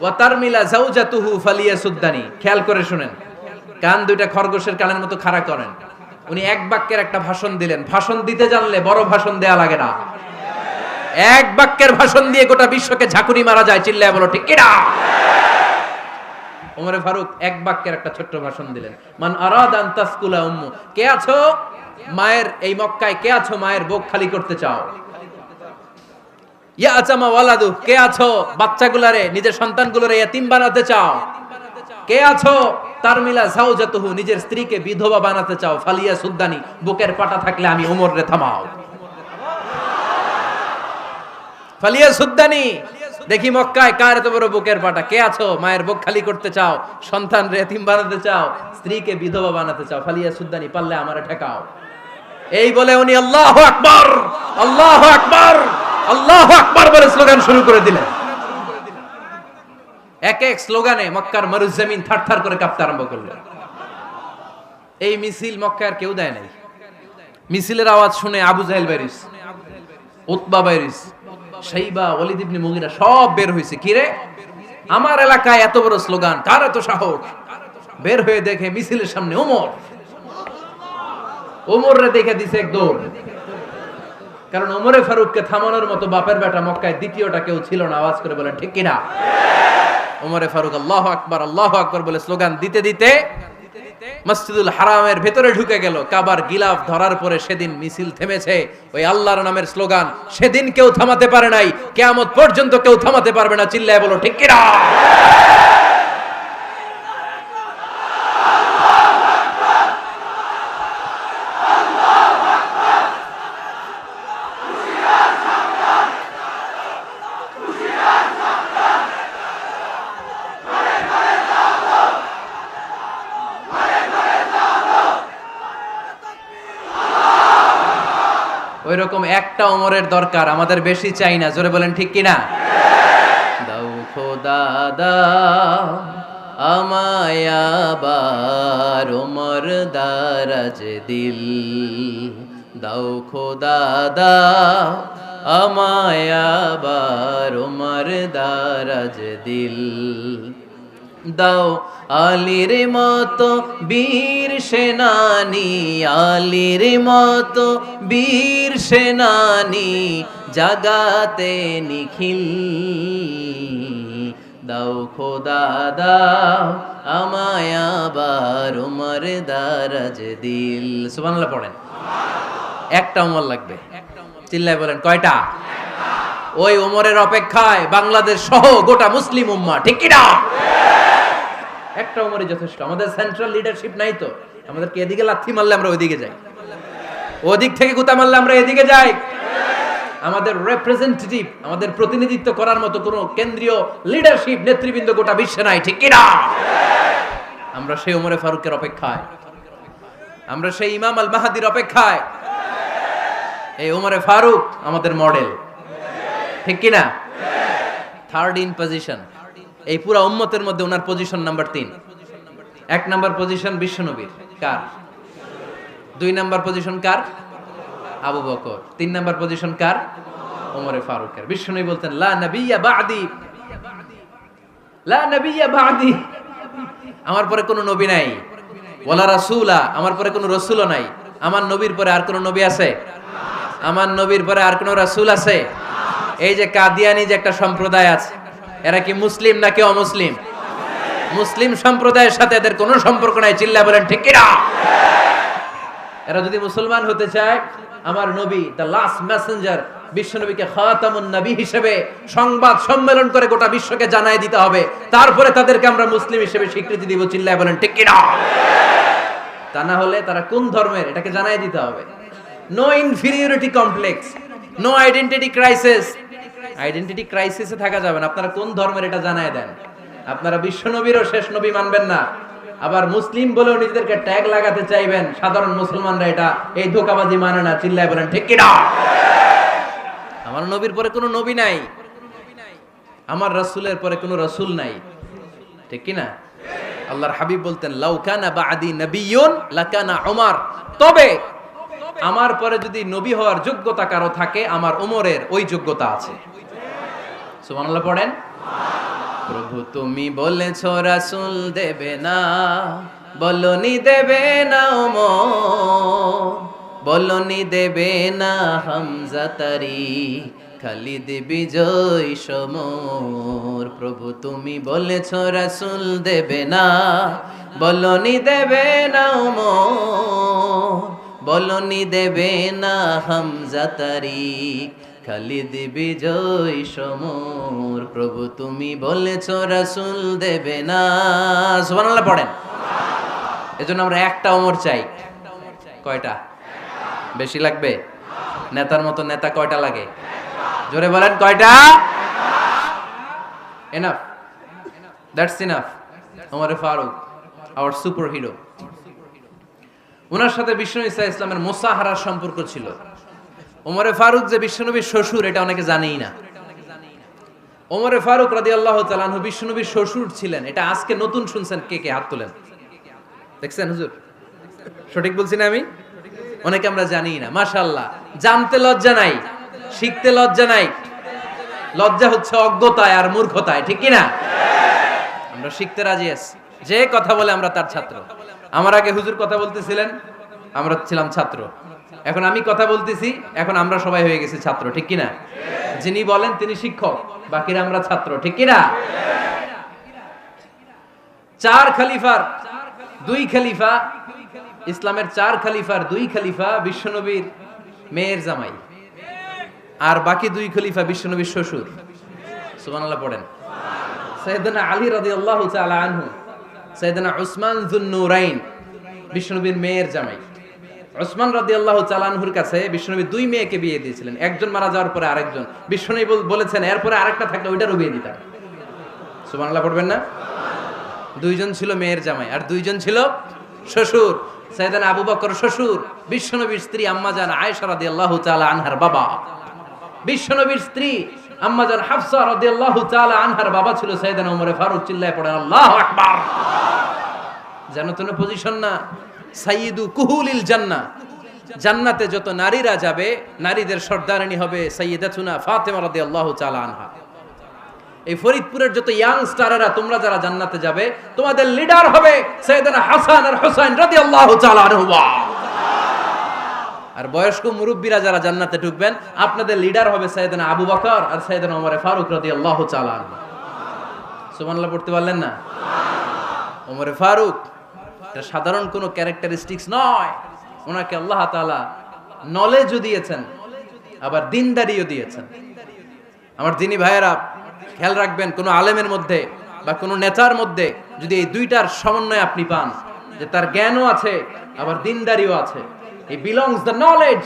ওয়া তারমিলা যাওজাতুহু ফালিয়াসুদ্দানি। খেয়াল করে শুনেন, কান দুইটা খরগোশের কানের মতো খাড়া করেন। উনি এক বাক্যের একটা ভাষণ দিলেন। ভাষণ দিতে জানলে বড় ভাষণ দেয়া লাগে না। এক বাক্যের ভাষণ দিয়ে গোটা বিশ্বকে ঝাঁকুনি মারা যায়। চিল্লায় বলো ঠিক কিনা? ওমরে ফারুক এক বাক্যের একটা ছোট্ট ভাষণ দিলেন। মান আরাদা আন তাসকুলা উম্মু, কে আছো মায়ের এই মক্কায়, কে আছো মায়ের বুক খালি করতে চাও? ইয়া আচামা ওয়ালাদু, কে আছো বাচ্চাগুলারে, নিজের সন্তানগুলোরে ইয়াতিম বানাতে চাও? কে আছো তারমিলা যাওজাতুহু, নিজের স্ত্রীকে বিধবা বানাতে চাও? ফালিয়া সুদ্দানি, বুকের পাটা থাকলে আমি ওমর রে থামাও। ফালিয়া সুদ্দানি, দেখি মক্কায় কার এত বড় বুকের পাটা। কে আছো মায়ের বুক খালি করতে চাও, সন্তান রে এতিম বানাতে চাও, স্ত্রীকে বিধবা বানাতে চাও? ফালিয়া সুদ্দানি, পারলে আমারে ঠেকাও। এই বলে উনি আল্লাহু আকবার, আল্লাহু আকবার, আল্লাহু আকবার বলে স্লোগান শুরু করে দিলেন। এক এক স্লোগানে মক্কার মরুজমিন থারথার করে কাঁপতে আরম্ভ করলেন। এই মিছিল মক্কার কেউ দেয় নাই। মিছিলের আওয়াজ শুনে আবু জাহেল বাইরিস, উতবা বাইরিস, শাইবা, ওয়ালিদ ইবনে মুগিরা সব বের হয়েছে। কিরে, আমার এলাকায় এত বড় স্লোগান, কার এত সাহস? বের হয়ে দেখে মিছিলের সামনে ওমর। ওমর রে দেখে দিছে এক দৌড়। কারণ ওমরে ফারুককে থামানোর মতো বাপের বেটা মক্কায় দ্বিতীয়টা কেউ ছিল না। আওয়াজ করে বলেন ঠিক কিনা? ওমরে ফারুক আল্লাহু আকবার, আল্লাহু আকবার বলে স্লোগান দিতে দিতে মসজিদুল হারামের ভেতরে ঢুকে গেল। কাবার গিলাফ ধরার পরে সেদিন মিছিল থেমেছে। ওই আল্লাহর নামের স্লোগান সেদিন কেউ থামাতে পারে নাই, কিয়ামত পর্যন্ত কেউ থামাতে পারবে না। চিল্লায় বলো ঠিক কিনা? ওই রকম একটা ওমরের দরকার, আমাদের বেশি চাই না। জোরে বলেন ঠিক কিনা? দাও খোদা দাও আমায় আবার ওমর দারাজ দিল, দাও খোদা দাও আমায় আবার ওমর দারাজ দিল, দাও আলীর মতো বীর সেনানি, আলীর মতো বীর সেনানি জাগাতে নিখিল, দাও খোদা দাও আমায় আবার উমর দারাজ দিল। সুবহানাল্লাহ পড়েন। একটা উমর লাগবে। চিল্লায় বলেন কয়টা? ওই উমরের অপেক্ষায় বাংলাদেশ সহ গোটা মুসলিম উম্মাহ, ঠিক কি না? একটা উমরই যথেষ্ট। আমাদের সেন্ট্রাল লিডারশিপ নাই তো, আমাদেরকে এদিকে লাথি মারলে আমরা ওইদিকে যাই, ওদিক থেকে গুতা মারলে আমরা এদিকে যাই। আমাদের রিপ্রেজেন্টেটিভ, আমাদের প্রতিনিধিত্ব করার মতো কোনো কেন্দ্রীয় লিডারশিপ নেতৃবৃন্দ গোটা বিশ্বে নাই, ঠিক কি না? আমরা সেই উমরে ফারুকের অপেক্ষায়, আমরা সেই ইমাম আল মাহাদির অপেক্ষায়। এই উমরে ফারুক আমাদের মডেল। ঠিক কি না? থার্ড ইন পজিশন, এই পুরো উম্মতের মধ্যে ওনার পজিশন নাম্বার 3। 1 নাম্বার পজিশন বিশ্বনবীর, কার? 2 নাম্বার পজিশন কার? আবু বকর। 3 নাম্বার পজিশন কার? ওমরে ফারুকের। বিশ্বনবী বলতেন লা নবিয়্যা বা'দি, লা নবিয়্যা বা'দি, আমার পরে কোনো নবী নাই। ওয়ালা রাসূলা, আমার পরে কোনো রাসূলও নাই। আমার নবীর পরে আর কোনো নবী আছে? আমার নবীর পরে আর কোনো রাসূল আছে? এই যে কাদিয়ানি যে একটা সম্প্রদায় আছে, এরা কি মুসলিম নাকি অমুসলিম? মুসলিম সম্প্রদায়ের সাথে এদের কোনো সম্পর্ক নাই। চিল্লায়ে বলেন ঠিক কি না? এরা যদি মুসলমান হতে চায়, আমার নবী দ্য লাস্ট মেসেঞ্জার বিশ্বনবীকে খাতামুন নবী হিসেবে সংবাদ সম্মেলন করে গোটা বিশ্বকে জানাই দিতে হবে, তারপরে তাদেরকে আমরা মুসলিম হিসেবে স্বীকৃতি দিব। চিল্লায়ে বলেন ঠিক কি না? তা না হলে তারা কোন ধর্মের এটাকে জানাই দিতে হবে। No inferiority complex, no identity crisis. Identity ক্রাইসিসে থাকা যাবে না। আপনারা কোন ধর্মের এটা জানাই দেন। আপনারা বিশ্বনবীরও শেষ নবী মানবেন না, আবার মুসলিম বলেও নিজেদেরকে ট্যাগ লাগাতে চাইবেন। সাধারণ মুসলমানরা এটা এই ধোঁকাবাজি মানে না। চিল্লায় বলেন ঠিক কি না? আমার নবীর পরে কোনো নবী নাই, আমার রাসূলের পরে কোনো রাসূল নাই। ঠিক কি না? আল্লাহর হাবিব বলতেন লাউ কানা বা'দি নাবিয়্যুন লাকানা উমর, তবে আমার পরে যদি নবী হওয়ার যোগ্যতা কারো থাকে, আমার ওমরের ওই যোগ্যতা আছে। সুবহানাল্লাহ পড়েন। প্রভু তুমি বলেছো রাসূল দেবে না, বলনি দেবে না ওমর, বলনি দেবে না হামজা তারি, খালিদ বিজয় সমর। প্রভু তুমি বলেছো রাসূল দেবে না, বলনি দেবে না ওমর, বলনি দেবে না হামজা তারি, খালিদ বিজয় সমর। প্রভু তুমি বলেছো রাসূল দেবে না। সুবহানাল্লাহ পড়েন। এজন্য আমরা একটা ওমর চাই। কয়টা? বেশি লাগবে? নেতার মতো নেতা কয়টা লাগে? জোরে বলেন কয়টা? Enough, that's enough. ওমরে ফারুক আওয়ার সুপার হিরো। ওনার সাথে বিশ্বনবী সাল্লাল্লাহু আলাইহি ওয়াসাল্লামের মুসাহারার সম্পর্ক ছিল। ওমরে ফারুক যে বিশ্বনবীর শ্বশুর, এটা অনেকে জানেই না। ওমরে ফারুক রাদিয়াল্লাহু তাআলা আনহু বিশ্বনবীর শ্বশুর ছিলেন। এটা আজকে নতুন শুনছেন। কে কে হাত তোলেন? দেখছেন হুজুর? সঠিক বলছি না আমি? অনেকে আমরা জানিই না। মাশাআল্লাহ, জানতে লজ্জা নাই, শিখতে লজ্জা নাই। লজ্জা হচ্ছে অজ্ঞতায় আর মূর্খতায়। ঠিক কি না? আমরা শিখতে রাজি আছি। যে কথা বলে আমরা তার ছাত্র। আমার আগে হুজুর কথা বলতেছিলেন, আমরা ছিলাম ছাত্র। এখন আমি কথা বলতেছি, এখন আমরা সবাই হয়ে গেছি ছাত্র। ঠিক কি না? যিনি বলেন তিনি শিক্ষক, বাকিরা আমরা ছাত্র। ঠিক কি না? 4 খলিফার 2 খলিফা, ইসলামের 4 খলিফার 2 খলিফা বিশ্বনবীর মেয়ের জামাই, আর বাকি 2 খলিফা বিশ্বনবীর শ্বশুর। সুবহানাল্লাহ পড়েন। সাইয়েদনা আলী রাদিয়াল্লাহু তাআলা আনহু, সাইয়েদনা উসমান যুন-নূরাইন বিশ্বনবীর মেয়ের জামাই। উসমান রাদিয়াল্লাহু তাআলা আনহুর কাছে বিশ্বনবী 2 মেয়েকে বিয়ে দিয়েছিলেন। একজন মারা যাওয়ার পরে আরেকজন। বিশ্বনবী বলেছেন এরপরে আরেকটা থাকলে ওইটারও বিয়ে দিতাম। সুবহানাল্লাহ পড়বেন না? 2 জন ছিল মেয়ের জামাই আর 2 জন ছিল শ্বশুর। সাইয়েদনা আবু বকর শ্বশুর, বিশ্বনবীর স্ত্রী আম্মাজান আয়েশা রাদিয়াল্লাহু তাআলা আনহার বাবা। বিশ্বনবীর স্ত্রী আম্মাজান হাফসা রাদিয়াল্লাহু তাআলা আনহার বাবা ছিল সাইয়েদনা ওমরে ফারুক। চিল্লায়ে পড়েন আল্লাহু আকবার। জানো তো না পজিশন না? সাইয়্যিদু কুহুলিল জান্নাহ, জান্নাতে যত নারীরা যাবে, নারীদের সর্দারিনী হবে সাইয়্যিদাতুনা ফাতেমা রাদিয়াল্লাহু তাআলা আনহা। এই ফরিদপুরের যত ইয়াং স্টারেরা, তোমরা যারা জান্নাতে যাবে, তোমাদের লিডার হবে সাইয়েদনা হাসান আর হুসাইন রাদিয়াল্লাহু তাআলা আনহুমা। আর বয়স্ক মুরব্বীরা যারা জান্নাতে ঢুকবেন, আপনাদের লিডার হবে সাইয়েদনা আবু বকর আর সাইয়েদনা ওমর ফারুক রাদিয়াল্লাহু তাআলা আনহু। সুবহানাল্লাহ পড়তে পারলেন না? ওমর ফারুক এটা সাধারণ কোনো ক্যারেক্টারিস্টিক্স নয়। ওনাকে আল্লাহ তাআলা নলেজও দিয়েছেন, আবার দিনদারিও দিয়েছেন। আমার দিনী ভাইয়েরা খেয়াল রাখবেন, কোনো আলেমের মধ্যে বা কোনো নেতার মধ্যে যদি এই দুইটার সমন্বয় আপনি পান, যে তার জ্ঞানও আছে আবার দিনদারিও আছে, he belongs the knowledge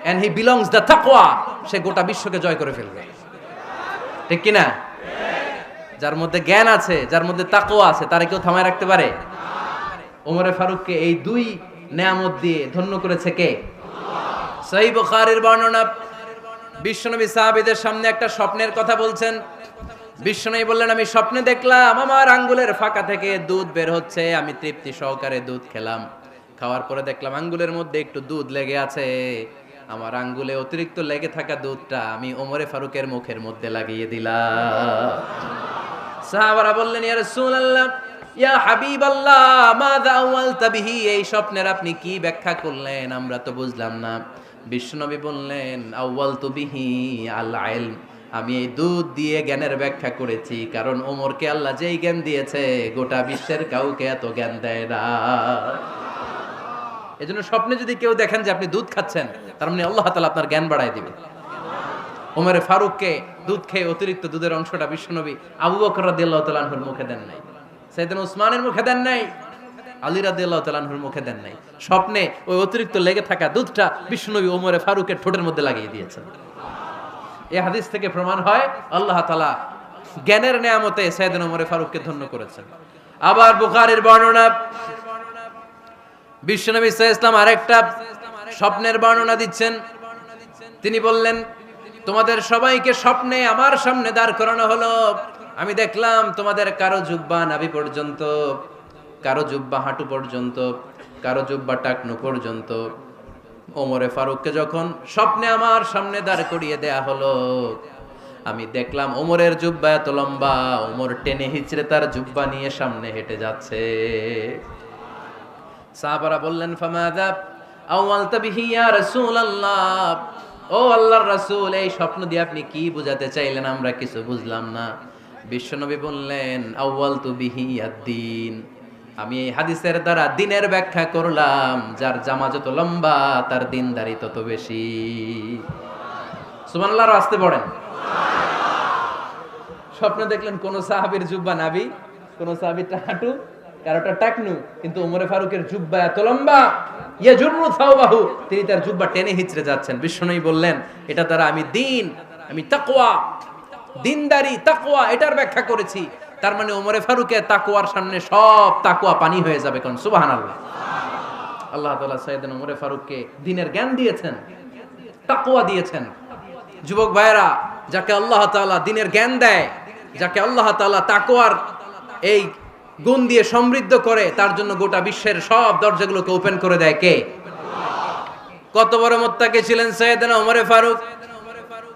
and he belongs the তাকওয়া, সে গোটা বিশ্বকে জয় করে ফেলবে। ঠিক কি না? যার মধ্যে জ্ঞান আছে, যার মধ্যে তাকওয়া আছে, তারে কেউ থামায় রাখতে পারে? ওমরে ফারুককে এই 2 নেয়ামত দিয়ে ধন্য করেছে কে? সহিহ বুখারীর বর্ণনা, বিশ্বনবী সাহাবীদের সামনে একটা স্বপ্নের কথা বলছেন। বিশ্বনবী বললেন, আমি স্বপ্নে দেখলাম আমার আঙ্গুলের ফাঁকা থেকে দুধ বের হচ্ছে, আমি তৃপ্তি সহকারে দুধ খেলাম। খাওয়ার পরে দেখলাম আঙ্গুলের মধ্যে একটু দুধ লেগে আছে। আমার আঙ্গুলে অতিরিক্ত লেগে থাকা দুধটা আমি ওমরে ফারুকের মুখের মধ্যে লাগিয়ে দিলাম। সাহাবারা বললেন, ইয়া রাসূলুল্লাহ, ইয়া হাবিবাল্লাহ, মাযা আওয়ালতা বিহি, এই স্বপ্নের আপনি কি ব্যাখ্যা করলেন, আমরা তো বুঝলাম না। বিশ্বনবী বললেন, আওয়ালতু বিহি আল ইলম, আমি এই দুধ দিয়ে জ্ঞানের ব্যাখ্যা করেছি, কারণ ওমরকে আল্লাহ যেই জ্ঞান দিয়েছে গোটা বিশ্বের কাউকে এত জ্ঞান দেয় না। এজন্য স্বপ্নে যদি কেউ দেখেন যে আপনি দুধ খাচ্ছেন, তার মানে আল্লাহ তাআলা আপনার জ্ঞান বাড়ায় দিবে। ওমরে ফারুককে দুধ খেয়ে অতিরিক্ত দুধের অংশটা বিশ্বনবী আবু বকর রাদিয়াল্লাহু তাআলা আনহুর মুখে দেন নাই, সাইয়েদনা উসমানের মুখে দেন নাই, আলী রাদিয়াল্লাহু তাআলা আনহুর মুখে দেন নাই। স্বপ্নে ওই অতিরিক্ত লেগে থাকা দুধটা বিশ্বনবী ওমরে ফারুকের ঠোঁটের মধ্যে লাগিয়ে দিয়েছেন। এই হাদিস থেকে প্রমাণ হয় আল্লাহ তাআলা জ্ঞানের নেয়ামতে সাইয়েদনা ওমরে ফারুককে ধন্য করেছেন। আবার বুখারীর বর্ণনা, বিশ্বনবী সাল্লাল্লাহু আলাইহি ওয়াসাল্লাম আরেকটা স্বপ্নের বর্ণনা দিচ্ছেন। তিনি বললেন, তোমাদের সবাইকে স্বপ্নে আমার সামনে দাঁড় করানো হলো। আমি দেখলাম তোমাদের কারো জুব্বা নাভি পর্যন্ত, কারো জুব্বা হাঁটু পর্যন্ত, কারো জুব্বা টাকনু পর্যন্ত। ওমরে ফারুককে যখন স্বপ্নে আমার সামনে দাঁড় করিয়ে দেয়া হলো, আমি দেখলাম ওমরের জুব্বা এত লম্বা, ওমর টেনে হিচড়ে তার জুব্বা নিয়ে সামনে হেঁটে যাচ্ছে। সাহাবারা বললেন, ফামাযা আওয়ালতা বিহি ইয়া রাসূলুল্লাহ, ও আল্লাহর রাসূল, এই স্বপ্ন দিয়ে আপনি কি বোঝাতে চাইলেন, আমরা কিছু বুঝলাম না। বিশ্বনবী বললেন, আউয়ালতু বিহি আদ-দীন, আমি এই হাদিসের দ্বারা দ্বীনের ব্যাখ্যা করলাম, যার জামা যত লম্বা তার দ্বীনদারি তত বেশি। সুবহানাল্লাহ, আসতে পড়েন। স্বপ্নে দেখলেন কোন সাহাবীর জুব্বা নাভি, কোন সাহাবীরটা হাঁটু, কারোটা টাকনু, কিন্তু ওমরে ফারুকের জুব্বা এত লম্বা, ইয়াজুরু সাওবাহু, তিনি তার জুব্বা টেনে হিচড়ে যাচ্ছেন। বিশ্বনবী বললেন, এটা দ্বারা আমি দ্বীন, আমি তাকওয়া, দ্বীনদারি, তাকওয়া, এটার ব্যাখ্যা করেছি। তার মানে ওমরে ফারুকের তাকওয়ার সামনে সব তাকওয়া পানি হয়ে যাবে। কোন সুবহানাল্লাহ। আল্লাহ তাআলা সাইয়েদনা ওমরে ফারুককে দ্বীনের জ্ঞান দিয়েছেন, তাকওয়া দিয়েছেন। যুবক ভাইরা, যাকে আল্লাহ তাআলা দ্বীনের জ্ঞান দেয়, যাকে আল্লাহ তাআলা তাকওয়ার এই গুণ দিয়ে সমৃদ্ধ করে, তার জন্য গোটা বিশ্বের সব দরজাগুলোকে ওপেন করে দেয় কে? কত বড় মুত্তাকি ছিলেন সাইয়েদনা ওমরে ফারুক।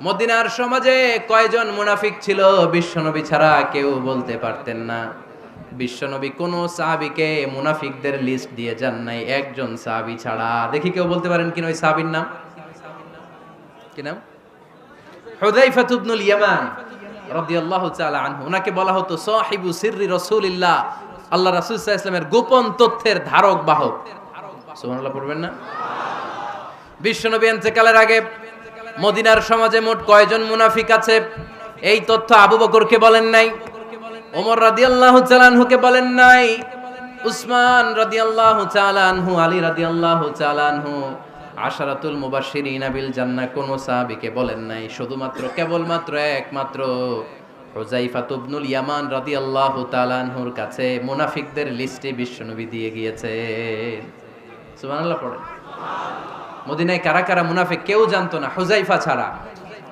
মদিনার সমাজে কয়জন মুনাফিক ছিল বিশ্বনবী ছাড়া কেউ বলতে পারতেন না। বিশ্বনবী কোন সাহাবীকে মুনাফিকদের লিস্ট দিয়ে যান নাই, একজন সাহাবী ছাড়া। দেখি কেউ বলতে পারেন কিনা ওই সাহাবীর নাম? কি নাম? হুযায়ফা ইবনুল ইয়ামান রাদিয়াল্লাহু তাআলা আনহু। ওনাকে বলা হতো সাহিবু সিররি রাসূলিল্লাহ, আল্লাহ রাসূল সাল্লাল্লাহু আলাইহি ওয়াসাল্লামের গোপন তথ্যের ধারক বাহক। সুবহানাল্লাহ পড়বেন না? বিশ্বনবী ইন্তেকালের আগে মদিনার সমাজে মোট কয়জন মুনাফিক আছে, এই তথ্য আবু বকরকে বলেন নাই, ওমর রাদিয়াল্লাহু তাআলা আনহুকে বলেন নাই, উসমান রাদিয়াল্লাহু তাআলা আনহু, আলী রাদিয়াল্লাহু তাআলা আনহু, আশারাতুল মুবাশশিরিনা বিল জান্নাহ কোন সাহাবীকে বলেন নাই। শুধুমাত্র কেবলমাত্র একমাত্র হুযায়ফা ইবনুল ইয়ামান রাদিয়াল্লাহু তাআলা আনহুর কাছে মুনাফিকদের লিস্টে বিশ্বনবী দিয়ে গিয়েছেন। সুবহানাল্লাহ পড়েন। মদিনায় কারা কারা মুনাফিক কেউ জানতো না হুযায়ফা ছাড়া।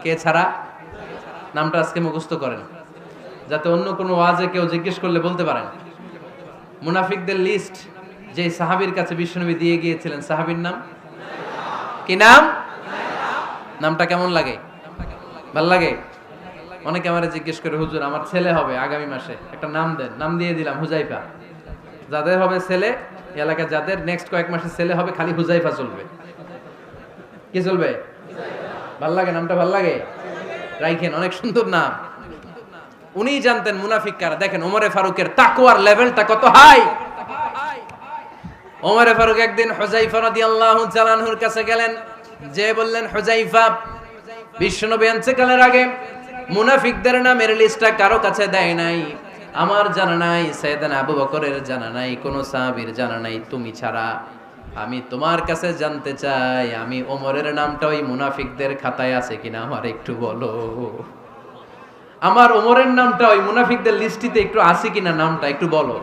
কে ছাড়া? নামটা আজকে মুখস্থ করেন, যাতে অন্য কোনো ওয়াজে কেউ জিজ্ঞেস করলে বলতে পারেন। মুনাফিকদের লিস্ট যে সাহাবীর কাছে বিশ্বনবী দিয়ে গিয়েছিলেন, সাহাবীর নাম কি? নাম? নামটা কেমন লাগে? ভাল লাগে? অনেকে আমারে জিজ্ঞেস করে, হুজুর আমার ছেলে হবে আগামী মাসে, একটা নাম দেন। নাম দিয়ে দিলাম হুযায়ফা। যাদের হবে ছেলে, এলাকায় যাদের নেক্সট কয়েক মাসে ছেলে হবে, খালি হুযায়ফা চলবে। কি চলবে? ভাল লাগে? নামটা ভাল লাগে? রাইখেন, অনেক সুন্দর নাম। উনি জানতেন মুনাফিক কারা। দেখেন ওমরে ফারুকের তাকওয়ার লেভেলটা কত হাই। ওমরে ফারুক একদিন হুযায়ফা রাদিয়াল্লাহু তাআলা আনহুর কাছে গেলেন, যে বললেন, হুযায়ফা, বিশ্বনবী ইন্তেকালের আগে মুনাফিকদের নামের লিস্টটা কারো কাছে দেয় নাই, আমার জানা নাই, সাইয়েদনা আবু বকরের জানা নাই, কোন সাহাবীর জানা নাই, তুমি ছাড়া। আমি তোমার কাছে জানতে চাই, আমি ওমরের নামটা ওই মুনাফিকদের খাতায় আছে কিনা আমার একটু বলো। আমার ওমরের নামটা ওই মুনাফিকদের লিস্টিতে একটু আছে কিনা, নামটা একটু বলো।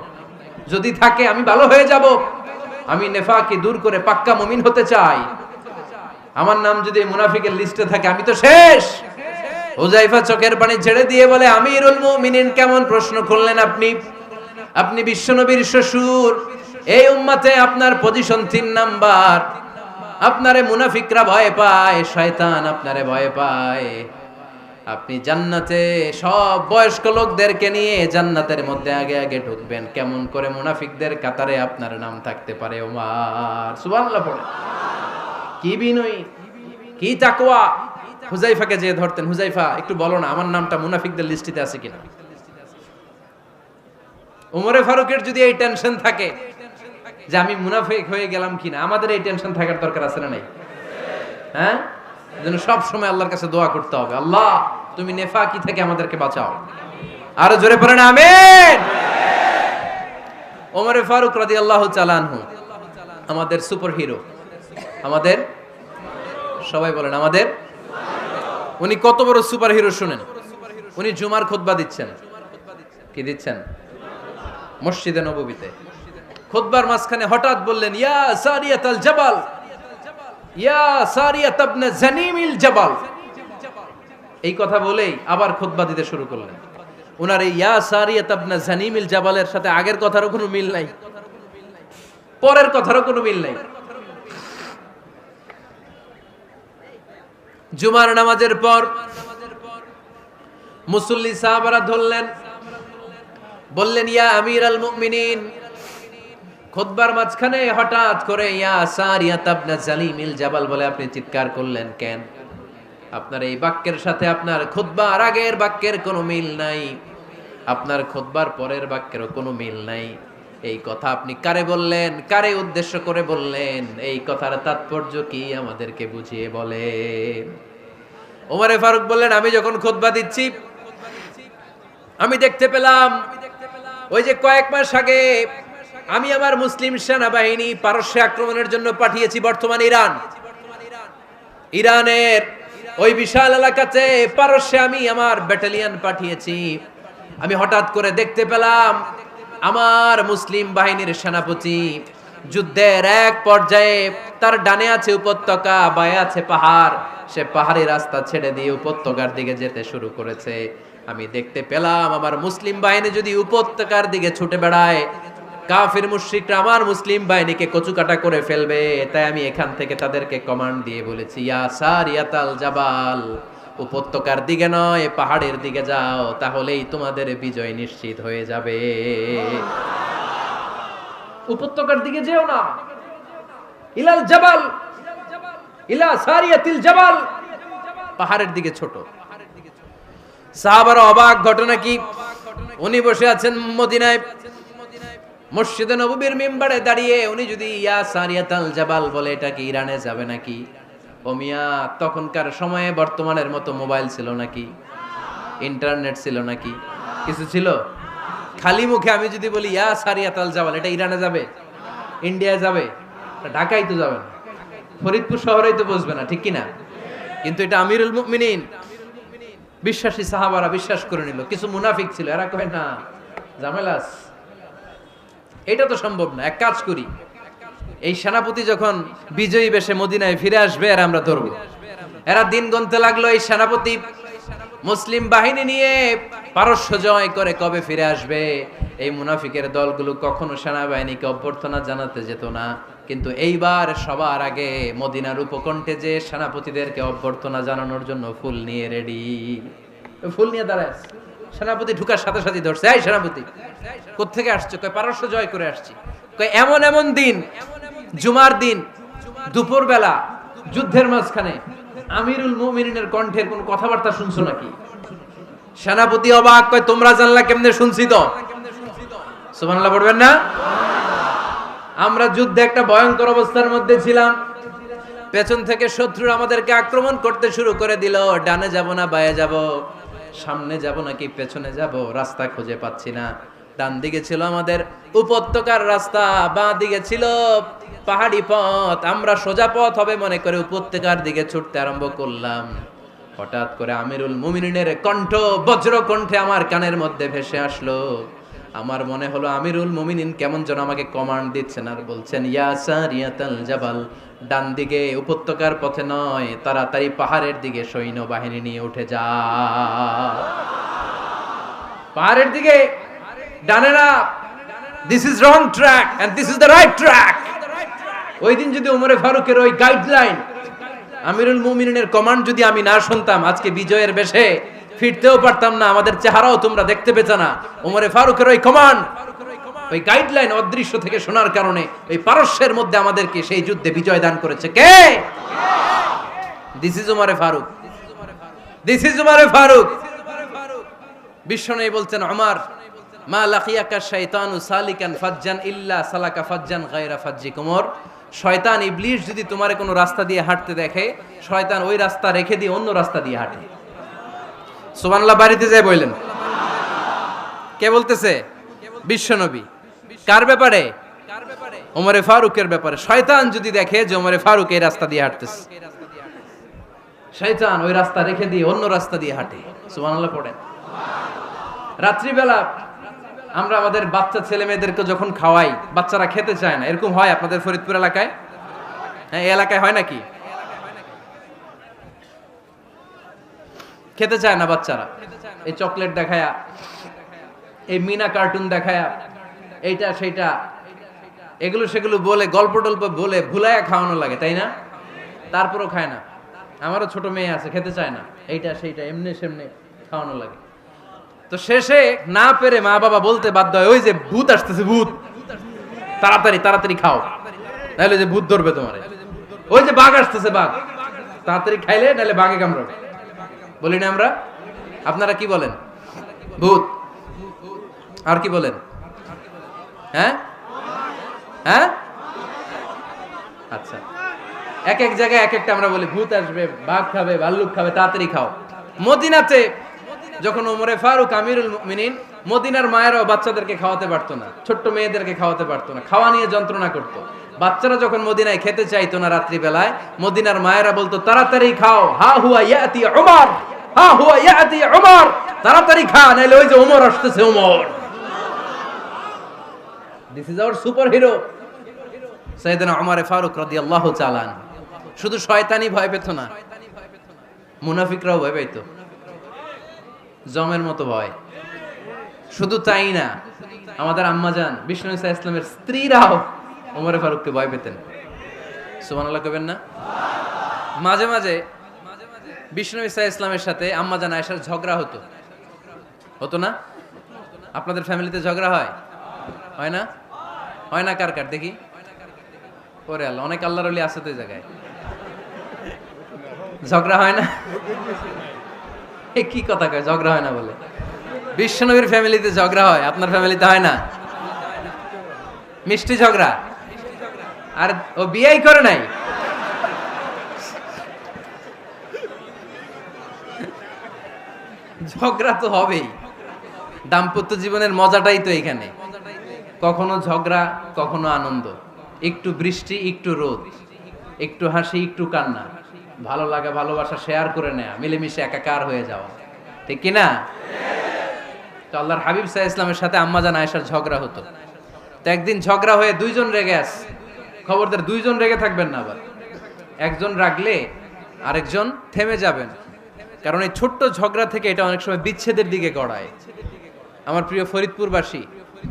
যদি থাকে আমি ভালো হয়ে যাব। আমি নেফাকি দূর করে পাক্কা মুমিন হতে চাই। আমার নাম যদি মুনাফিকের লিস্টে থাকে আমি তো শেষ। হুযায়ফা চোখের পানি ছেড়ে দিয়ে বলে, আমিরুল মুমিনিন, কেমন প্রশ্ন করলেন আপনি? আপনি বিশ্বনবীর শ্বশুর, এই উম্মতে আপনার পজিশন 3 নাম্বার। আপনারে মুনাফিকরা ভয় পায়, শয়তান আপনারে ভয় পায়। আপনি জান্নাতে সব বয়স্ক লোকদেরকে নিয়ে জান্নাতের মধ্যে আগে আগে ঢুকবেন, কেমন করে মুনাফিকদের কাতারে আপনার নাম থাকতে পারে ওমর? সুবহানাল্লাহ পড়ে। কি বিনয়ী, কি তাকওয়া। হুযায়ফাকে যে ধরতেন, হুযায়ফা একটু বলো না আমার নামটা মুনাফিকদের লিস্টিতে আছে কিনা। ওমরে ফারুকের যদি এই টেনশন থাকে যে আমি মুনাফিক হয়ে গেলাম কিনা, আমাদের এই টেনশন থাকার দরকার আছে না নাই? হ্যাঁ, যেন সব সময় আল্লাহর কাছে দোয়া করতে হবে, আল্লাহ তুমি নেফাকি থেকে আমাদেরকে বাঁচাও। আরো জোরে পড়েন আমিন। ওমরে ফারুক রাদিয়াল্লাহু তাআলা আনহু আমাদের সুপার হিরো, আমাদের সবাই বলেন আমাদের। উনি কত বড় সুপার হিরো শুনেন। উনি জুমার খুতবা দিচ্ছেন। কি দিচ্ছেন? মসজিদে নববীতে খুতবার মাঝখানে হঠাৎ বললেন, ইয়া সারিয়াতাল জাবাল, ইয়া সারিয়াত ইবনে জানিমিল জাবাল। এই কথা বলেই আবার খুতবা দিতে শুরু করলেন। ওনার এই ইয়া সারিয়াত ইবনে জানিমিল জাবালের সাথে আগের কথারও কোনো মিল নাই, পরের কথারও কোনো মিল নাই। জুমার নামাজের পর মুসল্লি সাহাবারা ধরলেন, বললেন, ইয়া আমিরাল মুমিনিন। খুতবার মাঝখানে হঠাৎ করে ইয়া সারিয়াত ইবনে জালিমিল জাবাল বলে আপনি চিৎকার করলেন কেন? আপনার এই বাক্যের সাথে আপনার খুতবার আগের বাক্যের কোনো মিল নাই, আপনার খুতবার পরের বাক্যেরও কোনো মিল নাই। এই কথা আপনি কারে বললেন, কারে উদ্দেশ্য করে বললেন? এই কথার তাৎপর্য কি আমাদেরকে বুঝিয়ে বলেন। ওমরে ফারুক বললেন, আমি যখন খুতবা দিচ্ছি আমি দেখতে পেলাম ওই যে কয়েক মাস আগে আমি আমার মুসলিম সেনাবাহিনী পারস্যে আক্রমণের জন্য পাঠিয়েছি, বর্তমান ইরানের ওই বিশাল এলাকাতে পারস্যে আমি আমার ব্যাটালিয়ন পাঠিয়েছি। আমি হঠাৎ করে দেখতে পেলাম আমার মুসলিম বাহিনীর সেনাপতি যুদ্ধের এক পর্যায়ে তার ডানে আছে উপত্যকা, বায়ে আছে পাহাড়, সে পাহাড়ি রাস্তা ছেড়ে দিয়ে উপত্যকার দিকে যেতে শুরু করেছে। আমি দেখতে পেলাম আমার মুসলিম বাহিনী যদি উপত্যকার দিকে ছুটে বেড়ায়, কাফির মুশরিকরা আমার মুসলিম বাহিনীকে কচুকাটা করে ফেলবে। তাই আমি এখান থেকে তাদেরকে কমান্ড দিয়ে বলেছি, ইয়া সারিয়াতাল জাবাল, উপত্যকার দিকে নয় পাহাড়ের দিকে যাও, তাহলেই তোমাদের বিজয় নিশ্চিত হয়ে যাবে। উপত্যকার দিকে যেও না, ইলাল জাবাল, ইলা সারিয়াতিল জাবাল, পাহাড়ের দিকে ছোট। সাহাবারা অবাক, ঘটনা কি? উনি বসে আছেন মদিনায় মসজিদে নববীর মিম্বারে দাঁড়িয়ে, উনি যদি ইয়া সারিয়াতাল জাবাল বলে এটা কি ইরানে যাবে নাকি? ও মিয়া, তখনকার সময়ে বর্তমানের মতো মোবাইল ছিল নাকি, ইন্টারনেট ছিল নাকি, কিছু ছিল? খালি মুখে আমি যদি বলি ইয়া সারিয়াতাল জাবাল, এটা ইরানে যাবে, ইন্ডিয়া যাবে, ঢাকায় তো যাবে না, ফরিদপুর শহরেই তো বসবে না, ঠিক কিনা? কিন্তু এটা আমিরুল মুমিনিন বিশ্বাসী সাহাবারা বিশ্বাস করে নিল। কিছু মুনাফিক ছিল, এরা কয় না ঝামেলাস, এটা তো সম্ভব না। এক কাজ করি, এই সেনাপতি যখন বিজয়ী বেশে মদিনায় ফিরে আসবে আর আমরা ধরবো। এরা দিন গুনতে লাগলো, এই সেনাপতি মুসলিম বাহিনী নিয়ে পারস্য জয় করে কবে ফিরে আসবে। এই মুনাফিকের দলগুলো কখনো সেনাবাহিনীকে অভ্যর্থনা জানাতে যেত না, কিন্তু এইবার সবার আগে মদিনার উপকণ্ঠে যে সেনাপতিদেরকে অভ্যর্থনা জানানোর জন্য ফুল নিয়ে রেডি, ফুল নিয়ে দাঁড়ায়। সেনাপতি ঢুকার সাথে সাথে ধরছে, এই সেনাপতি কোত্থেকে আসছে? কয় পারস্য জয় করে আসছি। কয় এমন এমন দিন, জুমার দিন দুপুর বেলা যুদ্ধের মাঝখানে আমিরুল মুমিনিনের কণ্ঠের কোন কথাবার্তা শুনছো নাকি? সেনাপতি অবাক, কয় তোমরা জানলা কেমনে? শুনছি তো। সুবহানাল্লাহ পড়বেন না? আমরা যুদ্ধে একটা ভয়ঙ্কর অবস্থার মধ্যে ছিলাম, পেছন থেকে শত্রু আমাদেরকে আক্রমণ করতে শুরু করে দিল। ডানে যাব না বায়ে যাব, সামনে যাব নাকি পেছনে যাব, রাস্তা খুঁজে পাচ্ছি না। ডান দিকে ছিল আমাদের উপত্যকার রাস্তা, বাঁ দিকে ছিল পাহাড়ি পথ। আমরা সোজা পথ হবে মনে করে উপত্যকার দিকে ছুটতে আরম্ভ করলাম। হঠাৎ করে আমিরুল মুমিনিনের কণ্ঠ বজ্র কণ্ঠে আমার কানের মধ্যে ভেসে আসলো, আমার মনে হলো আমিরুল মুমিনিন কেমন যেন আমাকে কমান্ড দিচ্ছেন আর বলছেন, ইয়া সারিয়াতাল জাবাল, ডান দিকে উপত্যকার পথে নয়, তাড়াতাড়ি পাহাড়ের দিকে সৈন্যবাহিনী নিয়ে উঠে যা। পাহাড়ের দিকে, ডানে না। This is wrong track and this is the right track. ওই দিন যদি ওমরে ফারুকের ওই গাইডলাইন, আমিরুল মুমিনিনের কমান্ড যদি আমি না শুনতাম, আজকে বিজয়ের বেশে ফিরতেও পারতাম না, আমাদের চেহারাও তোমরা দেখতে পেতে না। ওমরে ফারুকের ওই কমান্ড, ওই গাইডলাইন অদৃশ্য থেকে শোনার কারণে ওই পারস্যের মধ্যে আমাদেরকে সেই যুদ্ধে বিজয় দান করেছে কে? দিস ইজ ওমরে ফারুক, দিস ইজ ওমরে ফারুক। বিশ্বনবী বলছেন, ওমর, মা লাকিয়াকা শাইতানু সালিকান ফাজ্জান ইল্লা সালাকা ফাজ্জান গায়রা ফাজ্জিক। ওমর, শয়তান ইবলিস যদি তোমারে কোনো রাস্তা দিয়ে হাঁটতে দেখে, শয়তান ওই রাস্তা রেখে দিয়ে অন্য রাস্তা দিয়ে হাঁটে। সুবহানাল্লাহ বাড়িতে যায় বললেন। কে বলতেছে? বিশ্বনবী। কার ব্যাপারে? ওমরে ফারুকের ব্যাপারে। শয়তান যদি দেখে যে ওমরে ফারুক এই রাস্তা দিয়ে হাঁটতেছে, শয়তান ওই রাস্তা রেখে দিয়ে অন্য রাস্তা দিয়ে হাঁটে। সুবহানাল্লাহ পড়েন। রাত্রিবেলা আমরা আমাদের বাচ্চা ছেলে মেয়েদেরকে যখন খাওয়াই, বাচ্চারা খেতে চায় না, এরকম হয় আপনাদের ফরিদপুর এলাকায়? হ্যাঁ, এই এলাকায় হয় নাকি? খেতে চায় না বাচ্চারা, এই চকলেট দেখায়া, এই মিনা কার্টুন দেখায়া, এইটা সেইটা, এগুলো সেগুলো বলে, গল্প টল্প বলে ভুলায়া খাওয়ানো লাগে, তাই না? তারপরও খায় না। আমারও ছোট মেয়ে আছে, খেতে চায় না, এইটা সেইটা এমনি সেমনি খাওয়ানো লাগে। তো শেষে না পেরে মা বাবা বলতে বাধ্য হয়, ওই যে ভূত আসতেছে, ভূত, তাড়াতাড়ি তাড়াতাড়ি খাও, নাহলে যে ভূত ধরবে তোমারে। ওই যে বাঘ আসতেছে, বাঘ, তাড়াতাড়ি খাইলে নাহলে বাঘে কামড়াবে। বলি না আমরা? আপনারা কি বলেন? ভূত। আর কি বলেন? হ্যাঁ হ্যাঁ, আচ্ছা, এক এক জায়গায় এক একটা আমরা বলি, ভূত আসবে, বাঘ খাবে, ভাল্লুক খাবে, তাড়াতাড়ি খাও। মদিনাতে যখন ওমরে ফারুক আমিরুল মুমিনিন, মদিনার মায়েরাও বাচ্চাদেরকে খাওয়াতে পারতো না, ছোট্ট মেয়েদেরকে খাওয়াতে পারতো না, খাওয়া নিয়ে যন্ত্রণা করতো। বাচ্চারা যখন মদিনায় খেতে চাইতো না রাত্রি বেলায়, মদিনার মায়েরা বলতো, তাড়াতাড়ি খাও, হা হুয়া ইয়াতি উমর, হা হুয়া ইয়াতি উমর, তাড়াতাড়ি খা, নাইলে ওই যে ওমর আসতেছে, Omar. This is our super hero সাইয়েদনা ওমর ফারুক রাদিয়াল্লাহু তাআলা আনহু। শুধু শয়তানি ভয় পেত না, মুনাফিকরাও ভয় পাইতো, জমের মতো ভয়। শুধু তাই না, আমাদের আম্মাজান বিষ্ণু ইসা ইসলামের স্ত্রীরাও ওমরে ফারুককে ভয় পেতেন। সুবহানাল্লাহ কইবেন না? মাঝে মাঝে বিষ্ণু ইসা ইসলামের সাথে আম্মাজান আয়েশার ঝগড়া হতো, হতো না? আপনাদের ফ্যামিলিতে ঝগড়া হয়? হয় না? হয় না? কার কার দেখি? ওরে আল্লাহ, অনেক আল্লাহর ওলি আছে তো এই জায়গায়। ঝগড়া হয় না? কি কথা কয়, ঝগড়া হয় না বলে? বিশ্বনবীর ফ্যামিলিতে ঝগড়া হয়, আপনার ফ্যামিলিতে হয় না? মিষ্টি ঝগড়া। আর ও বিয়েই করে নাই। ঝগড়া তো হবেই, দাম্পত্য জীবনের মজাটাই তো এখানে। কখনো ঝগড়া, কখনো আনন্দ, একটু বৃষ্টি, একটু রোদ, একটু হাসি, একটু কান্না, ভালো লাগা ভালোবাসা শেয়ার করে নেয়া, মিলেমিশে একাকার হয়ে যাওয়া, ঠিক কিনা? তো আল্লাহর হাবিব সাল্লাল্লাহু আলাইহি ইসলামের সাথে আম্মাজান আয়েশার ঝগড়া হতো। তো একদিন ঝগড়া হয়ে দুইজন রেগে আছে। খবরদার, দুইজন রেগে থাকবেন না আবার। একজন রাগলে আরেকজন থেমে যাবেন, কারণ এই ছোট্ট ঝগড়া থেকে এটা অনেক সময় বিচ্ছেদের দিকে গড়ায়। আমার প্রিয় ফরিদপুরবাসী,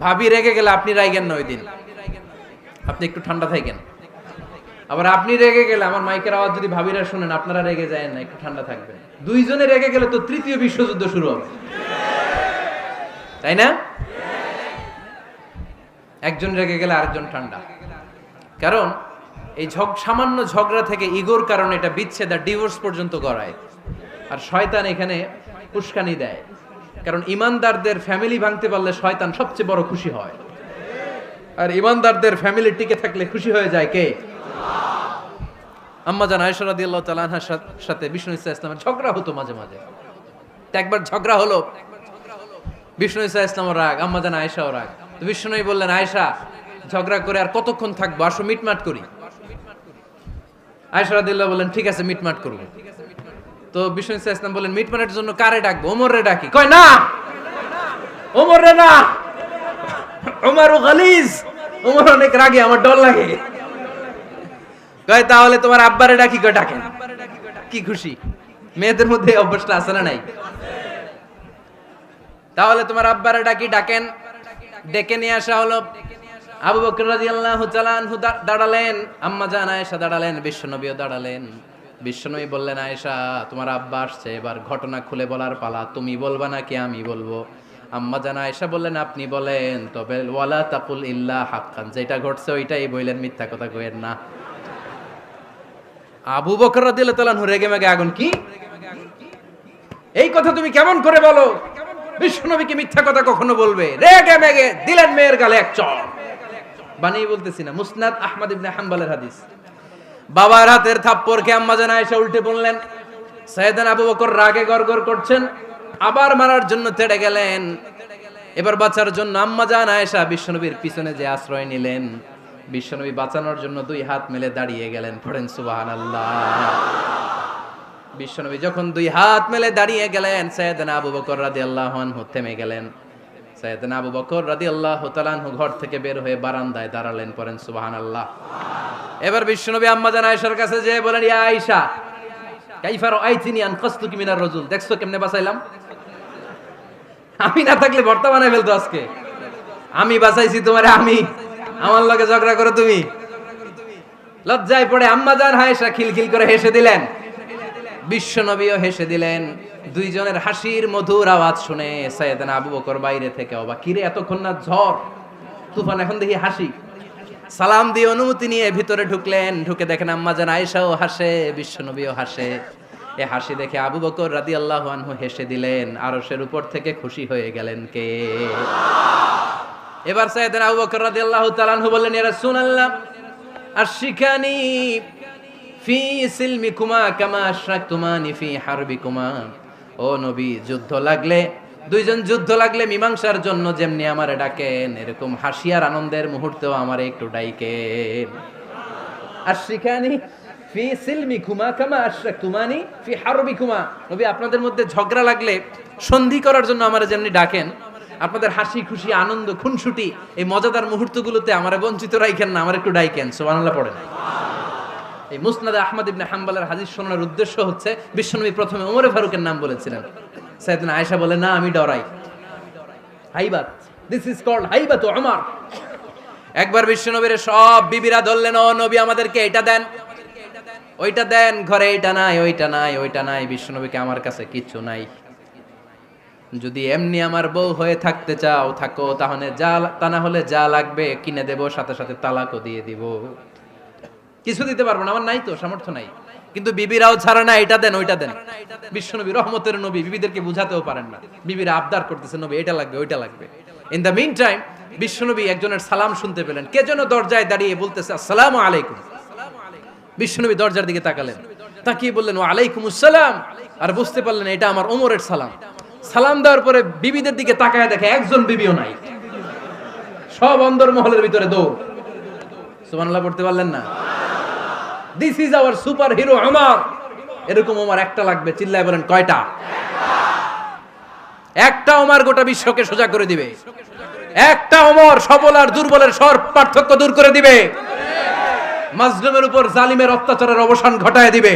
ভাবি রেগে গেলে আপনি রাইগেন না, ওই দিন আপনি একটু ঠান্ডা থাকেন। আবার আপনি রেগে গেলে, আমার মাইকের আওয়াজ যদি ভাবিরা শুনেন, আপনারা রেগে যায় না, একটু ঠান্ডা থাকবেন। দুইজনে রেগে গেলে তো তৃতীয় বিশ্বযুদ্ধ শুরু হবে, তাই না? একজন রেগে গেলে আরেকজন ঠান্ডা। কারণ এই সামান্য ঝগড়া থেকে ইগোর কারণে এটা বিচ্ছেদ আর ডিভোর্স পর্যন্ত গড়ায়। আর শয়তান এখানে উস্কানি দেয়, কারণ ইমানদারদের ফ্যামিলি ভাঙতে পারলে শয়তান সবচেয়ে বড় খুশি হয়। আর ইমানদারদের ফ্যামিলি টিকে থাকলে খুশি হয়ে যায় কে? আম্মাজান আয়েশা রাদিয়াল্লাহু তাআলা আনহার সাথে বিষ্ণু ইসা ইসলামের ঝগড়া হতো মাঝে মাঝে। একবার ঝগড়া হলো, বিষ্ণু ইসা ইসলামও রাগ, আম্মাজান আয়েশাও রাগ। তো বিষ্ণুই বললেন, আয়েশা, ঝগড়া করে আর কতক্ষণ থাকবো, আসো মিটমাট করি। আয়েশা রাদিয়াল্লাহু বললেন, ঠিক আছে, মিটমাট করব। তো বিষ্ণু ইসা ইসলাম বললেন, মিটমাটের জন্য কারে ডাকবো? ওমর রে ডাকি। কয় না, ওমর রে না, ওমর গালিজ, ওমর অনেক রাগে, আমার ডর লাগে। কয় তাহলে তোমার আব্বারে ডাকি, কয় ডাকেন। কি খুশি, মেয়েদের মধ্যে অভ্যাসটা আছে না নাই? তাহলে তোমার আব্বারে ডাকি, ডাকেন। ডেকে নিয়ে আসা হলো। আবু বকর রাদিয়াল্লাহু তাআলা আনহু দাঁড়ালেন, আম্মা জান আয়েশা দাঁড়ালেন, বিশ্বনবীও দাঁড়ালেন। বিশ্বনবী বললেন, আয়েশা তোমার আব্বা আসছে, এবার ঘটনা খুলে বলার পালা, তুমি বলবা নাকি আমি বলবো? আম্মা জান আয়েশা বললেন, আপনি বলেন, তবে ওয়ালা তাকুল ইল্লা হাক্কান, যেটা ঘটছে ওইটাই বললেন, মিথ্যা কথা কইেন না। আবু বকর রাদিয়াল্লাহু তাআলা আনহু রেগে মেগে আগুন, কি এই কথা তুমি কেমন করে বলো? বিশ্বনবীকে মিথ্যা কথা কখনো বলবে? রেগে মেগে দিলেন মেয়ের গালে এক চড়। বানিয়ে বলতেছি না, মুসনাদ আহমদ ইবনে হাম্বলের হাদিস। বাবার হাতের থাপ্পড়কে আম্মা জান আয়েশা উল্টে বললেন। সাইয়েদনা আবু বকর রাগে গড়গড় করছেন, আবার মারার জন্য তেড়ে গেলেন। এবার বাঁচার জন্য আম্মা জান আয়েশা বিশ্বনবীর পিছনে যে আশ্রয় নিলেন, বিশ্বনবী বাঁচানোর জন্য দুই হাত মেলে দাঁড়িয়ে গেলেন। পড়েন সুবহানাল্লাহ। বিশ্বনবী যখন দুই হাত মেলে দাঁড়িয়ে গেলেন, সাইয়েদনা আবু বকর রাদিয়াল্লাহু আনহু থেমে গেলেন। সাইয়েদনা আবু বকর রাদিয়াল্লাহু তাআলা আনহু ঘর থেকে বের হয়ে বারান্দায় দাঁড়ালেন। পড়েন সুবহানাল্লাহ। এবার বিশ্বনবী আম্মা জান আয়েশার কাছে যেয়ে বলেন, ইয়া আয়েশা কাইফা রাআইতিনি আনকাসতুকি মিনার রাজুল, দেখছো কেমনে বাঁচাইলাম? আমি না থাকলে ভর্তা বানাই ফেলতো আজকে। আমি বাঁচাইছি তোমারে, আমি, আমার লগে ঝগড়া করো তুমি। লজ্জায় পড়ে আম্মা জান আয়েশা খিলখিল করে হেসে দিলেন, বিশ্বনবীও হেসে দিলেন। দুইজনের হাসির মধুর আওয়াজ শুনে সাইয়েদনা আবু বকর বাইরে থেকে অবাক, কিরে এতক্ষণ না ঝড় তুফান, এখন দেখি হাসি। সালাম দিয়ে অনুমতি নিয়ে ভিতরে ঢুকলেন। ঢুকে দেখেন আম্মা জান আয়েশাও হাসে, বিশ্বনবীও হাসে। এ হাসি দেখে আবু বকর রাদিয়াল্লাহু আনহু হেসে দিলেন। আরশের উপর থেকে খুশি হয়ে গেলেন কে? এবার সাইয়েদনা আবু বকর রাদিয়াল্লাহু তাআলা আনহু বললেন, ইয়া রাসূলুল্লাহ আশরিকানি ফি সিলমিকুমা কামা আশরাকতুমানি ফি হারবিকুমা। ও নবী, যুদ্ধ লাগলে, দুইজন যুদ্ধ লাগলে মীমাংসার জন্য যেমনি আমারে ডাকেন, এরকম হাসি আর আনন্দের মুহূর্তেও আমারে একটু ডাইকেন। আশরিকানি ফি সিলমিকুমা কামা আশরাকতুমানি ফি হারবিকুমা। নবী, আপনাদের মধ্যে ঝগড়া লাগলে সন্ধি করার জন্য আমারে যেমনি ডাকেন, আপনাদের হাসি খুশি আনন্দ খুনসুটি এই মজাদার মুহূর্তগুলোতে আমারে বঞ্চিত রাখেন না, আমার একটু ডাইকেন। সুবহানাল্লাহ পড়েন। এই মুসনাদে আহমদ ইবনে হাম্বলের হাদিস শোনার উদ্দেশ্য হচ্ছে, বিশ্বনবী প্রথমে ওমর ফারুকের নাম বলেছিলেন। সাইয়েদনা আয়েশা বলে, না আমি ডরাই। হাইবাত, দিস ইজ কল্ড হাইবাত ওমর। একবার বিশ্বনবীর সব বিবিরা ধরলেন, ও নবী আমাদেরকে এটা দেন, ওইটা দেন, ঘরে এটা নাই, ওইটা নাই, ওইটা নাই। বিশ্বনবীকে, আমার কাছে কিচ্ছু নাই, যদি এমনি আমার বউ হয়ে থাকতে চাও থাকো, তাহলে যা, তা না হলে যা লাগবে কিনে দেব, সাথে সাথে তালাকও দিয়ে দিব। কিছু দিতে পারবো না, আমার নাই তো, সামর্থ্য নাই। কিন্তু বিবিরাও ছাড়ে না, এটা দেন ওইটা দেন। বিশ্বনবী রহমতের নবী, বিবিদেরকে বুঝাতেও পারেন না, বিবিরা আবদার করতেছে, নবী এটা লাগবে ওইটা লাগবে। ইন দ্য মিন টাইম বিশ্বনবী একজনের সালাম শুনতে পেলেন, কে যেন দরজায় দাঁড়িয়ে বলতেছে আসসালামু আলাইকুম। বিশ্বনবী দরজার দিকে তাকালেন, তাকিয়ে বললেন ওয়া আলাইকুমুস সালাম, আর বুঝতে পারলেন এটা আমার ওমরের সালাম। সালাম দেওয়ার পরে বিবিদের দিকে তাকায় দেখে একজন বিবিও নাই, সব অন্দরমহলের ভিতরে দৌড়। সুবহানাল্লাহ পড়তে পারলেন না? This is our super hero Omar. এরকম ওমর একটা লাগবে, চিল্লায় বলেন কয়টা? একটা ওমর গোটা বিশ্বকে সোজা করে দিবে। একটা ওমর সবল আর দুর্বলের সব পার্থক্য দূর করে দিবে। মাজলুমের উপর জালিমের অত্যাচারের অবসান ঘটায় দিবে।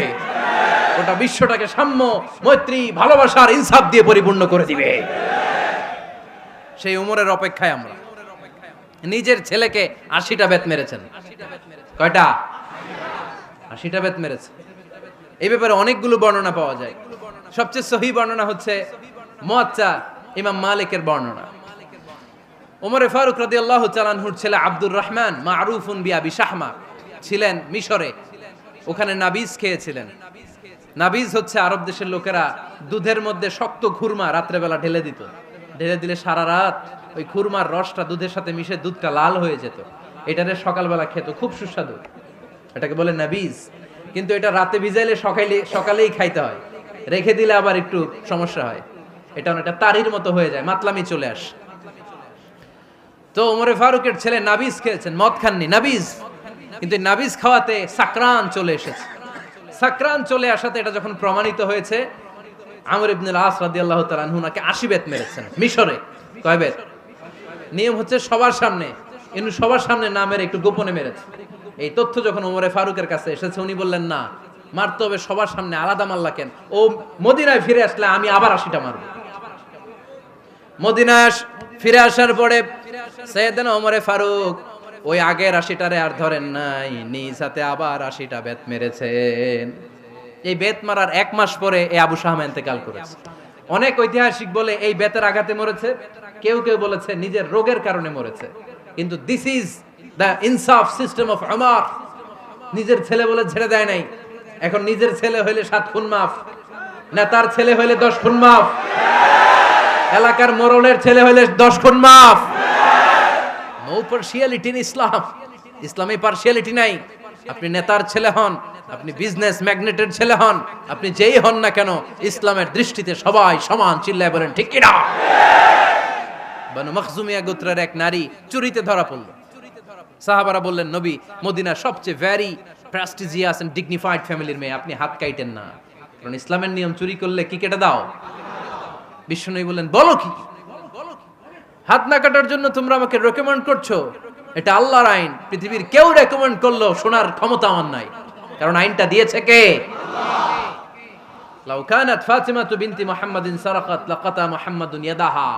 গোটা বিশ্বটাকে সাম্য, মৈত্রী, ভালোবাসার ইনসাফ দিয়ে পরিপূর্ণ করে দিবে। সেই ওমরের অপেক্ষায় আমরা। নিজের ছেলেকে 80টা বেত মেরেছেন। কয়টা? 80টা বেত মেরেছে। এই ব্যাপারে অনেকগুলো বর্ণনা পাওয়া যায়। সবচেয়ে সহিহ বর্ণনা হচ্ছে মুয়াত্তা ইমাম মালিকের বর্ণনা। ওমরে ফারুক রাদিয়াল্লাহু তাআলা আনহুর ছেলে আব্দুর রহমান মারুফুন বিআবি শাহমা ছিলেন মিশরে। ওখানে নাবিজ খেয়েছিলেন। নাবিজ হচ্ছে আরব দেশের লোকেরা দুধের মধ্যে শক্ত খুরমা রাত্রেবেলা ঢেলে দিত। ঢেলে দিলে সারা রাত ওই খুরমার রসটা দুধের সাথে মিশে দুধটা লাল হয়ে যেত। এটারে সকালবেলা খেত, খুব সুস্বাদু, এটাকে বলে নাবিজ। কিন্তু এটা রাতে ভিজাইলে সকালেই খাইতে হয়, রেখে দিলে আবার একটু সমস্যা হয়, এটা অনেকটা তারির মতো হয়ে যায়, মাতলামি চলে আসে। তো ওমরে ফারুকের ছেলে নাবিজ খেয়েছেন, মদ খাননি, নাবিজ। কিন্তু নাবিজ খাওয়াতে সাকরান চলে এসেছে। সাকরান চলে আসাতে এটা যখন প্রমাণিত হয়েছে, আমর ইবনে আল আস রাদিয়াল্লাহু তাআলা আনহু নাকি 80 বেত মেরেছেন মিশরে। কয় বেত? নিয়ম হচ্ছে সবার সামনে, কিন্তু সবার সামনে না মেরে একটু গোপনে মেরেছে। এই তথ্য যখন ওমরে ফারুকের কাছে এসেছে, উনি বললেন না, মারতে হবে সবার সামনে, আলাদা মাল্লা কেন? ও মদিনায় ফিরে আসলে আমি আবার 80টা মারব। মদিনায় ফিরে আসার পরে সাইয়েদনা ওমরে ফারুক ওই আগের 80টারে আর ধরেন নাই, নিজ হাতে আবার 80টা বেত মেরেছেন। এই বেত মারার 1 মাস পরে এই আবু শাহমা ইন্তেকাল করেছে। অনেক ঐতিহাসিক বলে এই বেতের আঘাতে মরেছে, কেউ কেউ বলেছে নিজের রোগের কারণে মরেছে। কিন্তু দিস ইজ দ্য ইনসাফ সিস্টেম অফ ওমর। নিজের ছেলে বলে ছেড়ে দেয় নাই। এখন নিজের ছেলে হইলে 7 খুন মাফ, নেতার ছেলে হইলে 10 খুন মাফ, এলাকার মোড়লের ছেলে হইলে 10 খুন মাফ। নো পার্সিয়ালিটি ইন ইসলাম। ইসলামে পার্সিয়ালিটি নাই। আপনি নেতার ছেলে হন, আপনি বিজনেস ম্যাগনেটের ছেলে হন, আপনি যেই হন না কেন, ইসলামের দৃষ্টিতে সবাই সমান। চিল্লায় বলেন ঠিক কিনা? বানু মখজুমিয়া গোত্রের এক নারী চুরিতে ধরা পড়ল। সাহাবারা বললেন, নবী মদিনার সবচেয়ে ভেরি প্রেস্টিজিয়াস এন্ড ডিগনিফাইড ফ্যামিলির মেয়ে, আপনি হাত কাটেন না, কারণ ইসলামের নিয়ম চুরি করলে কি কেটে দাও। বিশ্বনবী বললেন, বলো কি? হাত না কাটার জন্য তোমরা আমাকে রেকমেন্ড করছো? এটা আল্লাহর আইন। পৃথিবীর কেউ রেকমেন্ড করলো শোনার ক্ষমতা আমার নাই, কারণ আইনটা দিয়েছে কে? লাউ কানাত ফাতিমাতু বিনতি মুহাম্মাদিন সারাকাত লাকাতা মুহাম্মাদুন ইয়াদাহা।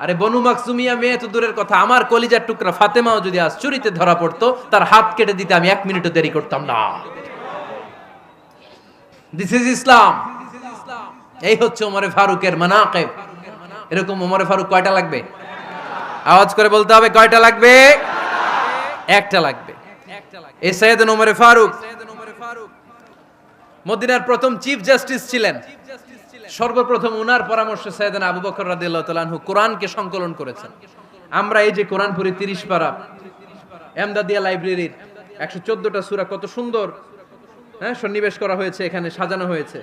আরে বনু মাকসুমিয়া মেয়ে তো দূরের কথা, আমার কলিজার টুকরা ফাতেমাও যদি আজ চুরিতে ধরা পড়তো, তার হাত কেটে দিতে আমি 1 মিনিটও দেরি করতাম না। দিস ইজ ইসলাম। এই হচ্ছে ওমরে ফারুকের মানাকিব। এরকম ওমরে ফারুক কয়টা লাগবে? আওয়াজ করে বলতে হবে, কয়টা লাগবে? একটা লাগবে। এই সাইয়েদনা ওমরে ফারুক মদিনার প্রথম চিফ জাস্টিস ছিলেন। সর্বপ্রথম উনার পরামর্শে সাইয়েদনা আবু বকর রাদিয়াল্লাহু তাআলা আনহু কোরআনকে সংকলন করেছেন। আমরা এই যে কোরআন পড়ি 30 পারা, এমদাদিয়া লাইব্রেরির 114টা সূরা, কত সুন্দর সন্নিবেশ করা হয়েছে, এখানে সাজানো হয়েছে।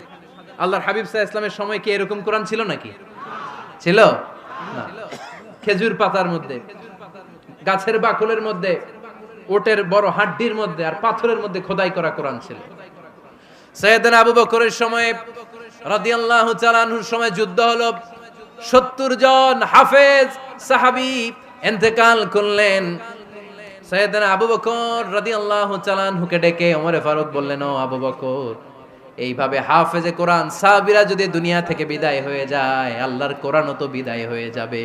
আল্লাহর হাবিব সাল্লাল্লাহু আলাইহি ওয়াসাল্লামের সময় কি এরকম কোরআন ছিল নাকি? ছিল না। খেজুর পাতার মধ্যে, গাছের বাকলের মধ্যে, ওটের বড় হাড্ডির মধ্যে আর পাথরের মধ্যে খোদাই করা কোরআন ছিল। সাইয়েদনা আবু বকরের সময় রাদিয়াল্লাহু তাআলা আনহুর সময় যুদ্ধ হলো, 70 জন হাফেজ সাহাবী ইন্তেকাল করলেন। সাইয়েদনা আবু বকর রাদিয়াল্লাহু তাআলা আনহুকে ডেকে ওমরে ফারুক বললেন, ও আবু বকর, এইভাবে হাফেজে কোরআন সাহাবীরা যদি দুনিয়া থেকে বিদায় হয়ে যায়, আল্লাহর কোরআনও তো বিদায় হয়ে যাবে।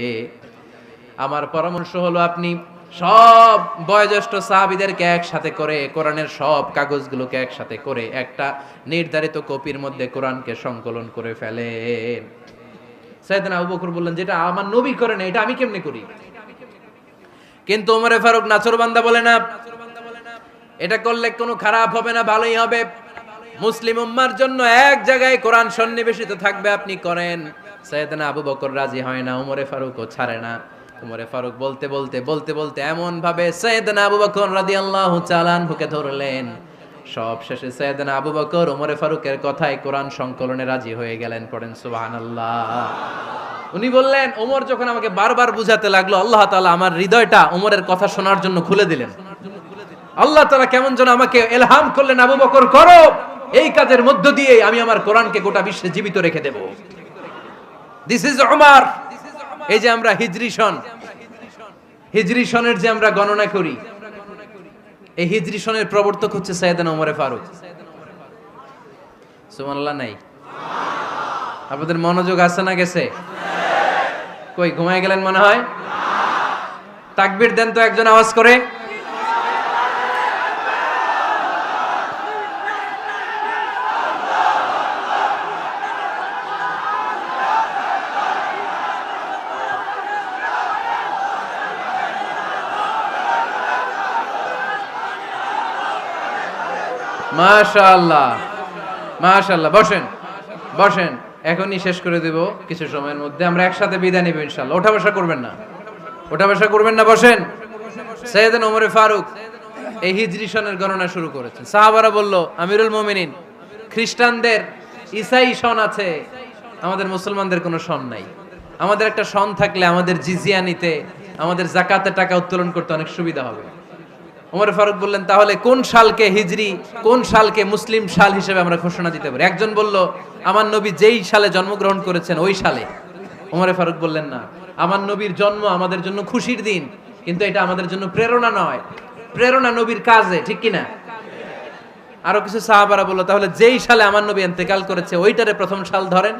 আমার পরামর্শ হলো আপনি সব বয়োজ্যেষ্ঠ সাহাবীদেরকে একসাথে করে কোরআনের সব কাগজগুলোকে একসাথে করে একটা নির্ধারিত কপির মধ্যে কোরআনকে সংকলন করে ফেলেন। সাইয়েদনা আবু বকর বললেন, যেটা আমার নবী করেন এটা আমি কেমনে করি? কিন্তু ওমরে ফারুক নাছরবান্দা বলে না, এটা করলে কোনো খারাপ হবে না, ভালোই হবে। মুসলিম উম্মার জন্য এক জায়গায় কোরআন সন্নিবেশিত থাকবে, আপনি করেন। সাইয়েদনা আবু বকর রাজি হয় না, ওমরে ফারুকও ছাড়ে না। ওমরে ফারুক বলতে বলতে বলতে বলতে এমন ভাবে সাইয়েদনা আবু বকর রাদিয়াল্লাহু তাআলা আনহুকে ধরলেন, সব শেষে সাইয়েদনা আবু বকর ওমরে ফারুকের কথায় কোরআন সংকলনে রাজি হয়ে গেলেন। পড়েন সুবহানাল্লাহ। উনি বললেন, ওমর যখন আমাকে বারবার বুঝাতে লাগলো, আল্লাহ তাআলা আমার হৃদয়টা ওমরের কথা শোনার জন্য খুলে দিলেন। আল্লাহ তাআলা কেমন যেন আমাকে ইলহাম করলেন, আবু বকর করো, এই কাজের মধ্য দিয়ে আমি আমার কোরআনকে গোটা বিশ্বে জীবিত রেখে দেব। This is Omar. এই যে আমরা হিজরি সনের যে আমরা গণনা করি, এই হিজরি সনের প্রবর্তক হচ্ছে সাইয়েদনা ওমরে ফারুক। সুবহানাল্লাহ নাই? আপনাদের মনোযোগ আছে না গেছে? কই ঘুমায় গেলেন মনে হয়? তাকবীর দেন তো একজন আওয়াজ করে। মাশাআল্লাহ মাশাআল্লাহ। বসেন বসেন, এখনই শেষ করে দেব কিছু সময়ের মধ্যে। আমরা একসাথে বিদায় নিব ইনশাআল্লাহ। ওঠা বসা করবেন না, ওঠা বসা করবেন না, বসেন। সাইয়েদনা ওমরে ফারুক এই হিজরি সনের গণনা শুরু করেছেন। সাহাবারা বলল, আমিরুল মুমিনিন, খ্রিস্টানদের ঈসাই সন আছে, আমাদের মুসলমানদের কোনো সন নাই। আমাদের একটা সন থাকলে আমাদের জিজিয়া নিতে, আমাদের যাকাতের টাকা উত্তোলন করতে অনেক সুবিধা হবে। ওমর ফারুক বললেন, তাহলে কোন সালকে হিজরি, কোন সালকে মুসলিম সাল হিসেবে আমরা ঘোষণা দিতে পারি? একজন বলল, আমার নবী যেই সালে জন্মগ্রহণ করেছেন ওই সালে। ওমর ফারুক বললেন, না, আমার নবীর জন্ম আমাদের জন্য খুশির দিন, কিন্তু এটা আমাদের জন্য প্রেরণা নয়। প্রেরণা নবীর কাজে, ঠিক কিনা? আরো কিছু সাহাবারা বলল, তাহলে যেই সালে আমার নবী ইন্তেকাল করেছে ওইটারে প্রথম সাল ধরেন।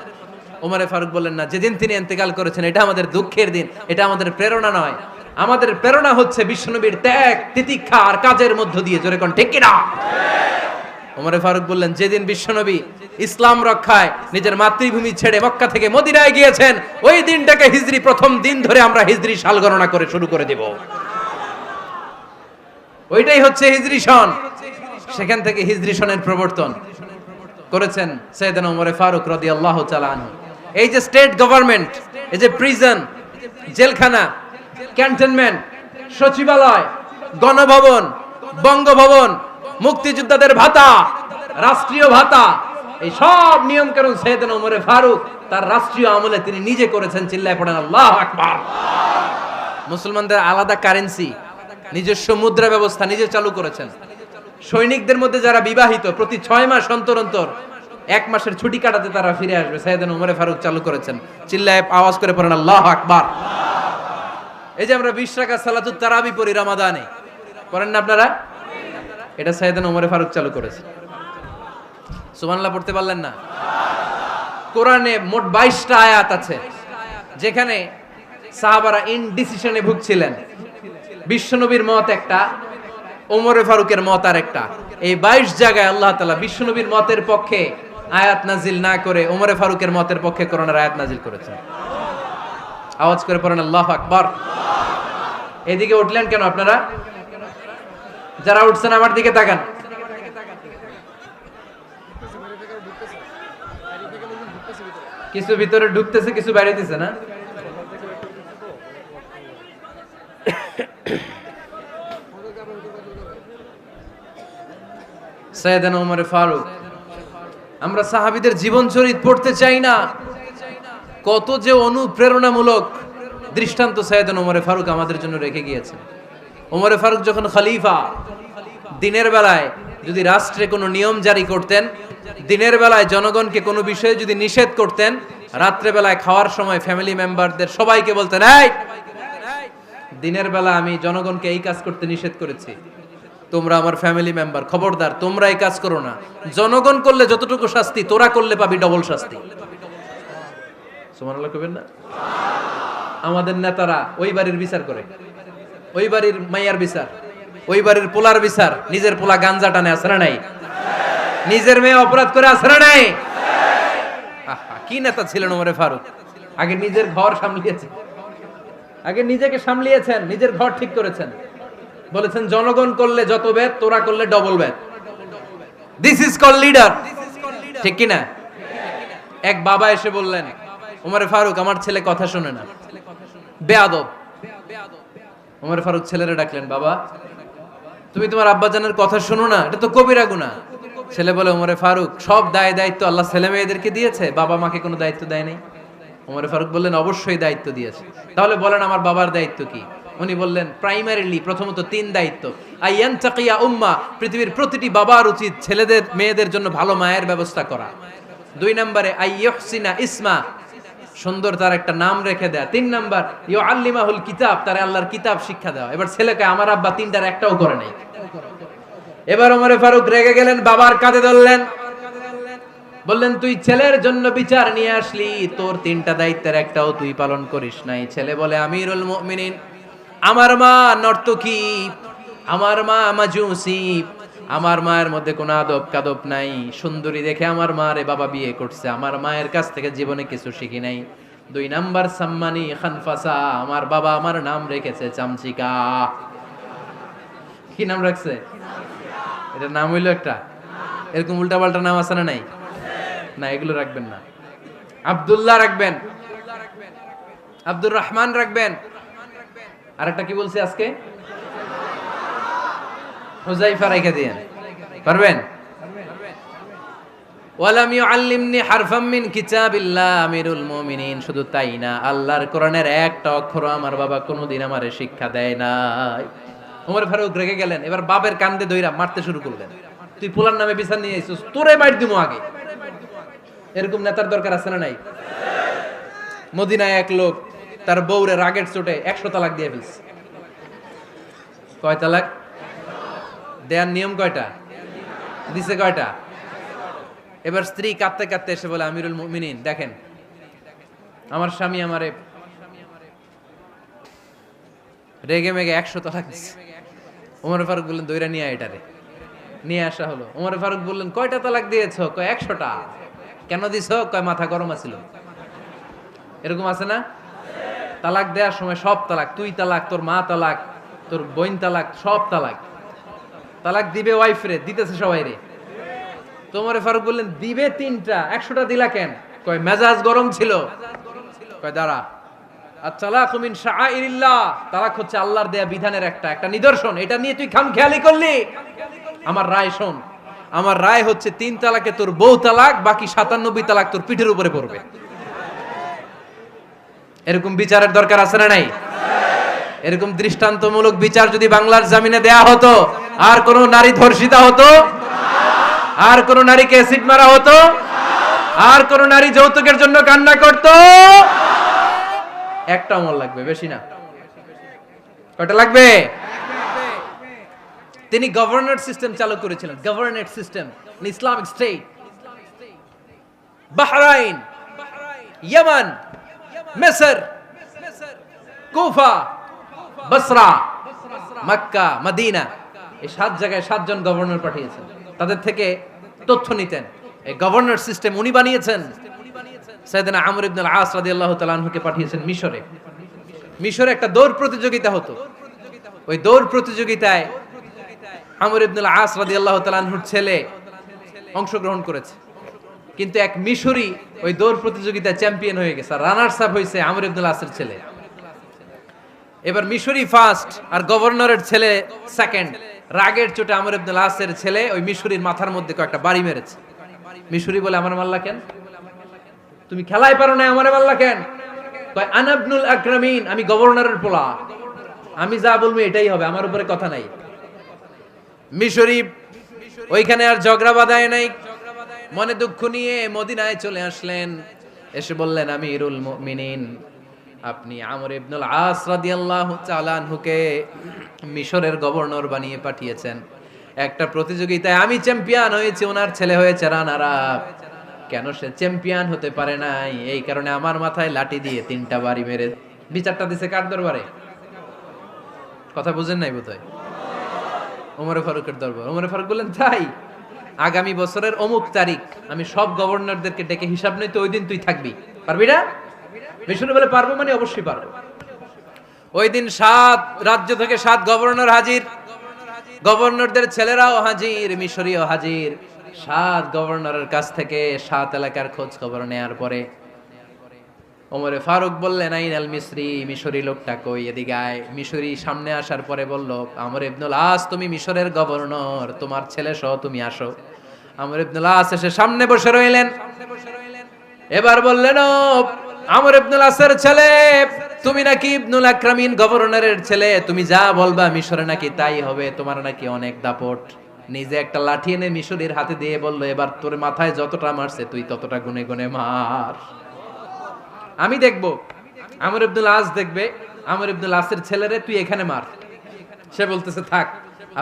ওমরে ফারুক বললেন, না, যেদিন তিনি ইন্তেকাল করেছেন এটা আমাদের দুঃখের দিন, এটা আমাদের প্রেরণা নয়। আমাদের প্রেরণা হচ্ছে বিশ্বনবীর ত্যাগ, তিতিক্ষা আর কাজের মধ্য দিয়ে। জোরে কোন ঠিক কিনা? ওমরে ফারুক বললেন, যেদিন বিশ্বনবী ইসলাম রক্ষায় নিজের মাতৃভূমি ছেড়ে মক্কা থেকে মদিনায় গিয়েছেন, ওই দিনটাকে হিজরি প্রথম দিন ধরে আমরা হিজরি সাল গণনা করে শুরু করে দেব। ওইটাই হচ্ছে হিজরি সন। সেখান থেকে হিজরি সনের প্রবর্তন করেছেন সাইয়েদনা ওমরে ফারুক রাদিয়াল্লাহু তাআলা আনহু। এই যে স্টেট গভর্নমেন্ট, এই যে প্রিজন, জেলখানা, ক্যান্টনমেন্ট, সচিবালয়, গণভবন, বঙ্গভবন, মুক্তিযোদ্ধাদের ভাতা, রাষ্ট্রীয় ভাতা, এই সব নিয়ম কানুন সাইয়েদনা ওমরে ফারুক তার রাষ্ট্রীয় আমলে তিনি নিজে করেছেন। চিল্লায় পড়েন আল্লাহু আকবার। মুসলমানদের আলাদা কারেন্সি, নিজস্ব মুদ্রা ব্যবস্থা নিজে চালু করেছেন। সৈনিকদের মধ্যে যারা বিবাহিত, প্রতি 6 মাস অন্তর অন্তর 1 মাসের ছুটি কাটাতে তারা ফিরে আসবে, সাইয়েদনা ওমরে ফারুক চালু করেছেন। চিল্লায় আওয়াজ করে পড়েন আল্লাহু আকবার। এই যে আমরা 20 রাকাত সালাতুত তারাবি পড়ি রমাদানে, করেন না আপনারা? এটা সাইয়েদনা ওমরে ফারুক চালু করেছে। সুবহানাল্লাহ পড়তে পারলেন না? কোরআনে মোট 22টা আয়াত আছে যেখানে সাহাবারা ইনডিসিশনে ভুগছিলেন। বিশ্বনবীর মত একটা, ওমরে ফারুকের মত আর একটা। এই 22 জায়গায় আল্লাহ তাআলা বিশ্বনবীর মতের পক্ষে আয়াত নাজিল না করে ওমরে ফারুকের মতের পক্ষে কোরআনের আয়াত নাজিল করেছেন। আওয়াজ করে পড়েন আল্লাহু আকবার। এদিকে উঠলেন কেন আপনারা? যারা উঠছেন আমার দিকে তাকান। কিছু ভিতরে ঢুকতেছে, কিছু বাইরে দিছে না? সাইয়েদনা ওমরে ফারুক, আমরা সাহাবীদের জীবন চরিত পড়তে চাই না? কত যে অনুপ্রেরণামূলক দৃষ্টান্ত সাইয়েদনা ওমরে ফারুক আমাদের জন্য রেখে গিয়েছেন। ওমরে ফারুক যখন খলিফা, দিনের বেলায় যদি রাষ্ট্রে কোনো নিয়ম জারি করতেন, দিনের বেলায় জনগণকে কোনো বিষয়ে যদি নিষেধ করতেন, রাত্রে বেলায় খাওয়ার সময় ফ্যামিলি মেম্বারদের সবাইকে বলতেন, এই দিনের বেলা আমি জনগণকে এই কাজ করতে নিষেধ করেছি, তোমরা আমার ফ্যামিলি মেম্বার, খবরদার তোমরা এই কাজ করো না। জনগণ করলে যতটুকু শাস্তি, তোরা করলে পাবি ডবল শাস্তি। সুবহানাল্লাহ কইবেন না? আমাদের নেতারা ওই বাড়ির বিচার করে, ওই বাড়ির মাইয়ার বিচার, ওই বাড়ির পোলার বিচার। নিজের পোলা গাঞ্জা টানে, আছে না নাই? নিজের মেয়ে অপরাধ করে, আছে না নাই? কি নেতা ছিলেন ওমরে ফারুক! আগে নিজের ঘর সামলিয়েছেন, আগে নিজেকে সামলিয়েছেন, নিজের ঘর ঠিক করেছেন। বলেছেন জনগণ করলে যত বেদ, তোরা করলে double Veda. This is call leader, ঠিক কি না? এক বাবা এসে বললেন, ওমরে ফারুক আমার ছেলে কথা শুনে না, বেয়াদব। ওমরে ফারুক ছেলেরে ডাকলেন, বাবা তুমি তোমার আব্বাজানের কথা শুনো না, এটা তো কবিরা গুনাহ। ছেলে বলে, ওমরে ফারুক সব দায় দায়িত্ব আল্লাহ ছেলে মেয়েদেরকে দিয়েছে, বাবা মাকে কোনো দায়িত্ব দেয় নাই। ওমরে ফারুক বললেন, অবশ্যই দায়িত্ব দিয়েছে। তাহলে বলেন আমার বাবার দায়িত্ব কি? উনি বললেন, প্রাইমারিলি প্রথমত 3 দায়িত্ব। আইয়ান তাকিয়া উম্মা, পৃথিবীর প্রতিটি বাবার উচিত ছেলেদের মেয়েদের জন্য ভালো মায়ের ব্যবস্থা করা। 2 নম্বরে আইয়ুহসিনা ইসমা, সুন্দর তার একটা নাম রেখে দেয়া। 3 নাম্বার ইউআল্লিমাহুল কিতাব, তার আল্লাহর কিতাব শিক্ষা দেওয়া। এবার ছেলেকে আমার আব্বা 3টার একটাও করে নাই। এবার ওমরে ফারুক রেগে গেলেন, বাবার কাঁধে ধরলেন, বললেন তুই ছেলের জন্য বিচার নিয়ে আসলি, তোর 3টা দায়িত্বের একটাও তুই পালন করিস নাই। ছেলে বলে, আমিরুল মুমিনিন, আমার মা নর্তকী, আমার মা মাজুসি, আমার মায়ের মধ্যে কোনো আদব কাদব নাই, সুন্দরী দেখে আমার মারে বাবা বিয়ে করছে, আমার মায়ের কাছ থেকে জীবনে কিছু শিখি নাই। 2 নাম্বার সাম্মানি খানফাসা, আমার বাবা আমার নাম রেখেছে চামচিকা। কি নাম রাখছে? এটা নাম হইলো একটা, এরকম উল্টাপাল্টা নাম আছে না নাই? না, এগুলো রাখবেন না। আব্দুল্লাহ রাখবেন, আব্দুর রহমান রাখবেন। আরেকটা কি বলছি আজকে? হুযায়ফা রেখে দিয়েন, পারবেন? ওয়ালাম ইউআল্লিমনি হারফাম মিন কিতাবিল্লাহ, আমিরুল মুমিনিন। শুধু তাই না, আল্লাহর কোরআনের একটা অক্ষর আমার বাবা কোনোদিন আমারে শিক্ষা দেয় নাই। ওমর ফারুক রেগে গেলেন, এবার বাপের কান্দে ধইরা মারতে শুরু করলেন। তুই পোলার নামে বিচার নিয়ে আইছিস, তোরে মার দিমু আগে। এরকম নেতার দরকার আছে না নাই? মদিনায় এক লোক তার বউরে রাগের চোটে 100 তালাক দিয়ে ফেলছে। কয় তালাক দেয়ার নিয়ম কয়টা? দিছে কয়টা? এবার স্ত্রী কাঁদতে কাঁদতে এসে বলে, আমিরুল মুমিনিন দেখেন, আমার স্বামী আমারে রেগে মেগে 100 তালাক দিছে। ওমর ফারুক বললেন, দইরা নিয়ে আয় এটারে। নিয়ে আসা হলো। ওমর ফারুক বললেন, কয়টা তালাক দিয়েছো? কয় 100টা। কেন দিছো? কয় মাথা গরম আছিল। এরকম আছে না? তালাক দেওয়ার সময় সব তালাক, তুই তালাক, তোর মা তালাক, তোর বোন তালাক, সব তালাক। তালাক দিবে ওয়াইফ রে, দিতেছে সবাই রে। তো ওমর ফারুক বললেন, দিবে 3টা, 100টা দিলা কেন? কয় মেজাজ গরম ছিল। কয় দাঁড়া, আত-তালাকু মিন শাআইরিল্লাহ, তালাক হচ্ছে আল্লাহর দেয়া বিধানের একটা নিদর্শন। এটা নিয়ে তুই খামখেয়ালি করলি। আমার রায় শোন, আমার রায় হচ্ছে 3 তালাকে তোর বউ তালাক, বাকি 97 তালাক তোর পিঠের উপরে পড়বে। এরকম বিচারের দরকার আছে না নাই? এরকম দৃষ্টান্তমূলক বিচার যদি বাংলার জমিনে দেয়া হতো, আর কোন নারী ধর্ষিতা হতো, আর কোন নারীকে অ্যাসিড মারা হতো, আর কোন নারী যৌতুকের জন্য কান্না করত? একটা আমল লাগবে, বেশি না। কয়টা লাগবে? তিনি গভর্নর সিস্টেম চালু করেছিলেন। Governor system, Islamic state. Bahrain, Yemen, মিসর, কুফা, বসরা, মক্কা, মদিনা, এই 7 জায়গায় 7 জন গভর্নর পাঠিয়েছেন। তাদের থেকে তথ্য নিতেন। এই গভর্নর সিস্টেম উনি বানিয়েছেন। সাইয়েদনা আমর ইবনে আল-আস রাদিয়াল্লাহু তাআলা আনহুকে পাঠিয়েছেন মিশরে। মিশরে একটা দৌড় প্রতিযোগিতা হতো। ওই দৌড় প্রতিযোগিতায় আমর ইবনে আল-আস রাদিয়াল্লাহু তাআলা আনহুর ছেলে অংশগ্রহণ করেছে। কিন্তু এক মিশরি ওই দৌড় প্রতিযোগিতায় চ্যাম্পিয়ন হয়ে গেছে। রানার্স আপ হয়েছে আমর ইবনে আল-আসের ছেলে। এবার মিশরি ফার্স্ট আর গভর্নরের ছেলে সেকেন্ড। রাগের চোটে আমর ইবনে আল-আসের ছেলে ওই মিশরির মাথার মধ্যে কয়েকটা বাড়ি মেরেছে। মিশরি বলে, আমার মারলা কেন? তুমি খেলায় পারো না, আমারে মারলা কেন? কয়, আনা ইবনুল আকরামিন, আমি গভর্নরের পোলা, আমি যা বলবো এটাই হবে, আমার উপরে কথা নাই। মিশরি ওইখানে আর ঝগড়া বাঁধায় নাই, মনে দুঃখ নিয়ে মদিনায় চলে আসলেন। এসে বললেন, আমিরুল মুমিনিন, আপনি আমর ইবনুল আস রাদিয়াল্লাহু তাআলা আনহুকে মিশরের গভর্নর বানিয়ে পাঠিয়েছেন। একটা প্রতিযোগিতায় আমি চ্যাম্পিয়ন হয়েছি, ওনার ছেলে হয়েছে রানার আপ। কেন সে চ্যাম্পিয়ন হতে পারে নাই? এই কারণে আমার মাথায় লাঠি দিয়ে 3টা বাড়ি মেরে। বিচারটা দিছে কার দরবারে? কথা বুঝেন নাই বোধহয়? ওমর ফারুকের দরবার। ওমর ফারুক বললেন, তাই আগামী বছরের অমুক তারিখ আমি সব গভর্নরদেরকে ডেকে হিসাব নেই, তো ওই দিন তুই থাকবি, পারবি না? মিশরে বলে, পারবো মানে অবশ্যই পারবো। ওই দিন 7 রাজ্য থেকে 7 গভর্নর হাজির, গভর্নরদের ছেলেরাও হাজির, মিশরীয় হাজির। 7 গভর্নরের কাছ থেকে 7 এলাকার খোঁজ খবর নেয়ার পরে ওমরে ফারুক বললেন, আইনাল মিসরি, মিশরি লোকটা কই, এদিকে আয়। মিশরি সামনে আসার পরে বলল, আমর ইবনুল আস, তুমি মিশরের গভর্নর, তোমার ছেলে সহ তুমি আসো। আমর ইবনুল আস এসে সামনে বসে রইলেন। এবার বললেন, ও আমর ইবনুল আসের ছেলে, তুমি নাকি ইবনুল আকরামিন গভর্নরের ছেলে, তুমি যা বলবা মিশরে নাকি তাই হবে, তোমার নাকি অনেক দাপট। নিজে একটা লাঠি এনে মিশরীর হাতে দিয়ে বলল, এবার তোর মাথায় যতটা মারছে তুই ততটা গুনে গুনে মার, আমি দেখবো। আমর ইবনুল আস দেখবে, আমর ইবনুল আসের ছেলেরে তুই এখানে মার। সে বলতেছে, থাক,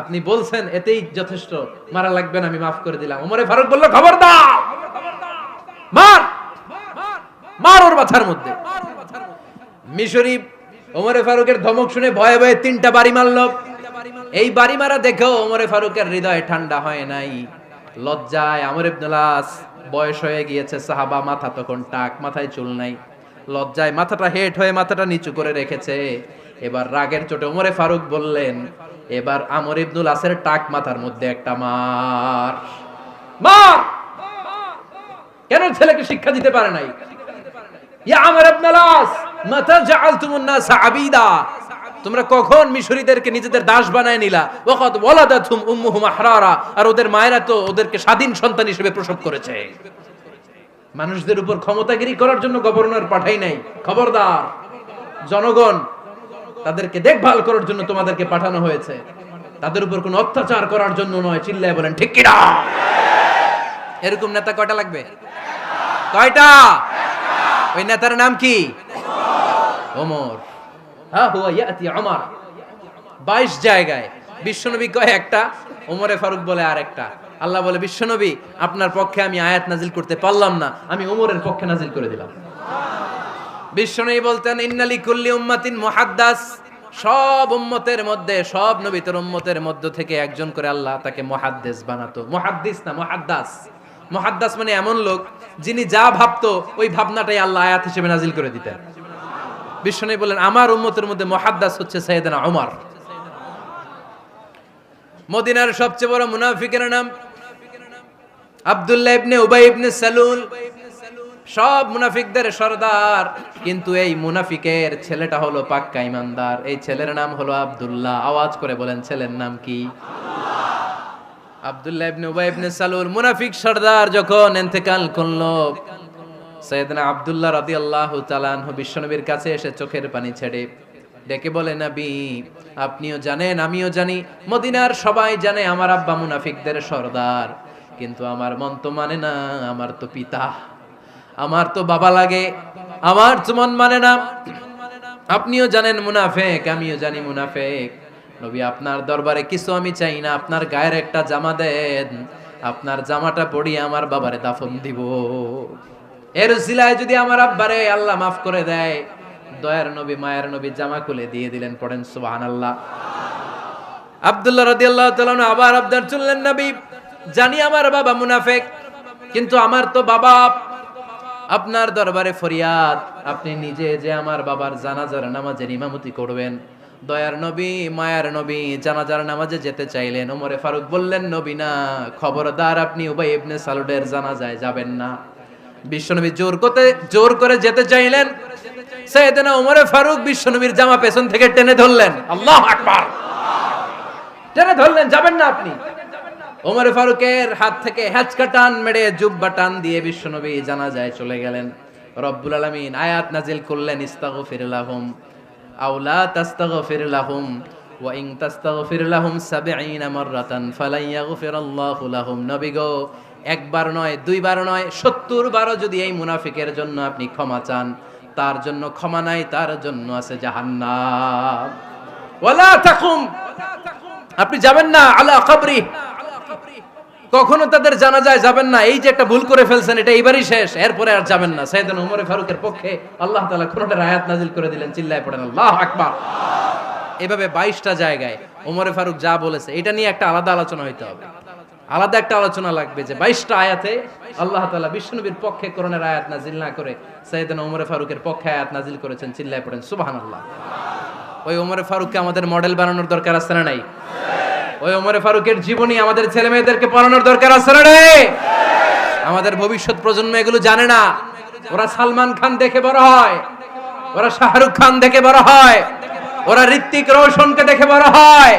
আপনি বলছেন এতেই যথেষ্ট, মারা লাগবে না, আমি মাফ করে দিলাম। ওমরে ফারুক বলল, খবরদার, মার, মার ওর মাথার মধ্যে। মিশরি ওমরে ফারুকের ধমক শুনে ভয়ে ভয়ে 3টা বাড়ি মারলো। এই বাড়ি মারা দেখেও ওমরে ফারুকের হৃদয় ঠান্ডা হয় নাই। লজ্জায় আমর ইবনুল আস, বয়স হয়ে গিয়েছে সাহাবা, মাথা তখন টাক, মাথায় চুল নাই, লজ্জায় মাথাটা হেট হয়ে মাথাটা নিচু করে রেখেছে। এবার রাগের চোটে ওমরে ফারুক বললেন, এবার আমর ইবনুল আসের টাক মাথার মধ্যে একটা মার, মার। কেন ছেলেকে শিক্ষা দিতে পারে নাই? ইয়া আমর ইবনুল আস, মাতা জাআলতুমুন নাস আবিদা, তোমরা কখন মিশরীদেরকে নিজেদের দাস বানায় নিলা? ওয়াকাদ ওয়ালাদাতুম উম্মুহুম আহরারা, আর ওদের মায়েরা তো ওদেরকে স্বাধীন সন্তান হিসেবে প্রসব করেছে। মানুষদের উপর ক্ষমতাগিরি করার জন্য গভর্নর পাঠাই নাই। খবরদার, জনগণ তাদেরকে দেখভাল করার জন্য তোমাদেরকে পাঠানো হয়েছে, তাদের উপর কোনো অত্যাচার করার জন্য নয়। চিল্লায় বলেন ঠিক কি না? এরকম নেতা কয়টা লাগবে? কয়টা? ওই নেতার নাম কি? ওমর, হা হুয়া ইয়াতি ওমর। 22 জায়গায় বিশ্বনবী কয় একটা, ওমরে ফারুক বলে আরেকটা। আল্লাহ বলে, বিশ্বনবী আপনার পক্ষে আমি আয়াত নাজিল করতে পারলাম না, আমি ওমরের পক্ষে নাজিল করে দিলাম। বিশ্বনবী বলতেন, ইন্নালি কুল্লি উম্মাতিন মুহাদ্দাস, সব উম্মতের মধ্যে, সব নবীর উম্মতের মধ্য থেকে একজন করে আল্লাহ তাকে মুহাদ্দিস বানাতো। মুহাদ্দিস না, মুহাদ্দাস। মুহাদ্দাস মানে এমন লোক যিনি যা ভাবতো ওই ভাবনাটাই আল্লাহ আয়াত হিসেবে নাজিল করে দিতেন। বিশ্বনবী বলেন, আমার উম্মতের মধ্যে মুহাদ্দাস হচ্ছে সাইয়েদনা ওমর। মদিনার সবচেয়ে বড় মুনাফিকের নাম আব্দুল্লাহ ইবনে উবাই ইবনে সালুল, সব মুনাফিকদের সরদার। কিন্তু এই মুনাফিকের ছেলেটা হলো পাক্কা ইমানদার। এই ছেলের নাম হলো আব্দুল্লাহ। আওয়াজ করে বলেন, ছেলের নাম কি? আব্দুল্লাহ ইবনে উবাই ইবনে সালুল। মুনাফিক সরদার যখন ইন্তেকাল করলো, সাইয়েদনা আব্দুল্লাহ রাদিয়াল্লাহু তাআলা আনহু বিশ্বনবীর কাছে এসে চোখের পানি ছেড়ে ডেকে বলে, নবী আপনিও জানেন, আমিও জানি, মদিনার সবাই জানে আমার আব্বা মুনাফিকদের সরদার, কিন্তু আমার মন তো মানে না, আমার তো পিতা, আমার তো বাবা লাগে, আমার তো মন মানে না। আপনিও জানেন মুনাফিক, আমিও জানি মুনাফিক। নবী আপনার দরবারে কিছু আমি চাই না, আপনার গায়ের একটা জামা দেন, আপনার জামাটা পরিয়ে আমার বাবারে দাফন দিব। এর উসিলায় যদি আমার আব্বারে আল্লাহ মাফ করে দেয়, দয়ার নবী মায়ের নবী জামা খুলে দিয়ে দিলেন। পড়েন সুবহানাল্লাহ। আব্দুল্লাহ রাদিয়াল্লাহু তাআলা আবার আবদার চললেন, নবী জানি আমার বাবা মুনাফিক, কিন্তু আমার তো বাবা, আপনার দরবারে ফরিয়াদ, আপনি নিজে যে আমার বাবার জানাজার নামাজের ইমামতি করবেন। দয়ার নবী মায়ার নবী জানাজার নামাজে যেতে চাইলেন। ওমরে ফারুক বললেন, নবী না, খবরদার আপনি উবাই ইবনে সালুলের জানাজায় যাবেন না। বিশ্বনবী জোর করে যেতে চাইলেন। সাইয়েদনা ওমরে ফারুক বিশ্বনবীর জামা পেছন থেকে টেনে ধরলেন। আল্লাহু আকবার। টেনে ধরলেন, যাবেন না আপনি। ওমরে ফারুকের হাত থেকে হ্যাচকা টান মেরে জুব্বা টান দিয়ে বিশ্বনবী জানাজায় চলে গেলেন। রব্বুল আলামিন আয়াত নাজিল করলেন, ইস্তাগফির লাহুম আও লা তাস্তাগফির লাহুম ওয়া ইন তাস্তাগফির লাহুম ৭০ মাররাতান ফালান ইয়াগফিরাল্লাহু লাহুম। নবী গো, একবার নয়, দুইবার নয়, ৭০ বারও যদি এই মুনাফিকের জন্য আপনি ক্ষমা চান, তার জন্য ক্ষমা নাই, তার জন্য আছে জাহান্নাম। ওয়ালা তাকুম, আপনি যাবেন না আলা কবরি, কখনো তাদের জানাজায় যাবেন না। এই যে একটা ভুল করে ফেলছেন, এটা এইবারই শেষ, এরপরে আর যাবেন না। সাইয়েদনা ওমর ফারুকের পক্ষে আল্লাহ তাআলা কোরআনের আয়াত নাজিল করে দিলেন। চিল্লায় পড়েন আল্লাহু আকবার। এভাবে 22টা জায়গায় ওমর ফারুক যা বলেছে, এটা নিয়ে একটা আলাদা আলোচনা হইতে হবে। আলাদা একটা আলোচনা লাগবে যে 22টা আয়াতে আল্লাহ তাআলা বিশ্বনবীর পক্ষে কোরআনের আয়াত নাজিল না করে সাইয়েদনা ওমর ফারুকের পক্ষে আয়াত নাজিল করেছেন। চিল্লায় পড়েন সুবহানাল্লাহ। ওই ওমর ফারুককে আমাদের মডেল বানানোর দরকার আছে না নাই? ওই ওমর ফারুকের জীবনী আমাদের ছেলে মেয়েদেরকে পড়ানোর দরকার আছে না রে? আমাদের ভবিষ্যৎ প্রজন্ম এগুলো জানে না। ওরা সালমান খান দেখে বড় হয়, ওরা শাহরুখ খান দেখে বড় হয়, ওরা ঋত্বিক রোশনকে দেখে বড় হয়।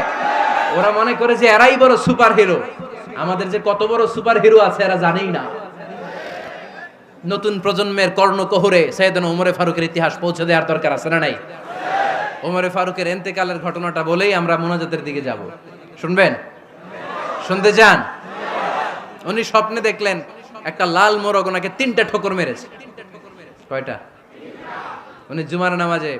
ওরা মনে করে যে এরাই বড় সুপার হিরো। আমাদের যে কত বড় সুপার হিরো আছে এরা জানেই না। নতুন প্রজন্মের কর্ণকোহরে সাইয়েদনা ওমর ফারুকের ইতিহাস পৌঁছে দেওয়ার দরকার আছে না নাই? ওমর ফারুকের ইন্তেকালের ঘটনাটা বলেই আমরা মুনাজাতের দিকে যাব। শুনবেন? শুনতে চান? উনি স্বপ্নে দেখলেন একটা লাল মোরগ ওনাকে 3টা ঠোকর মেরেছে। কয়টা? উনি জুমার নামাজে,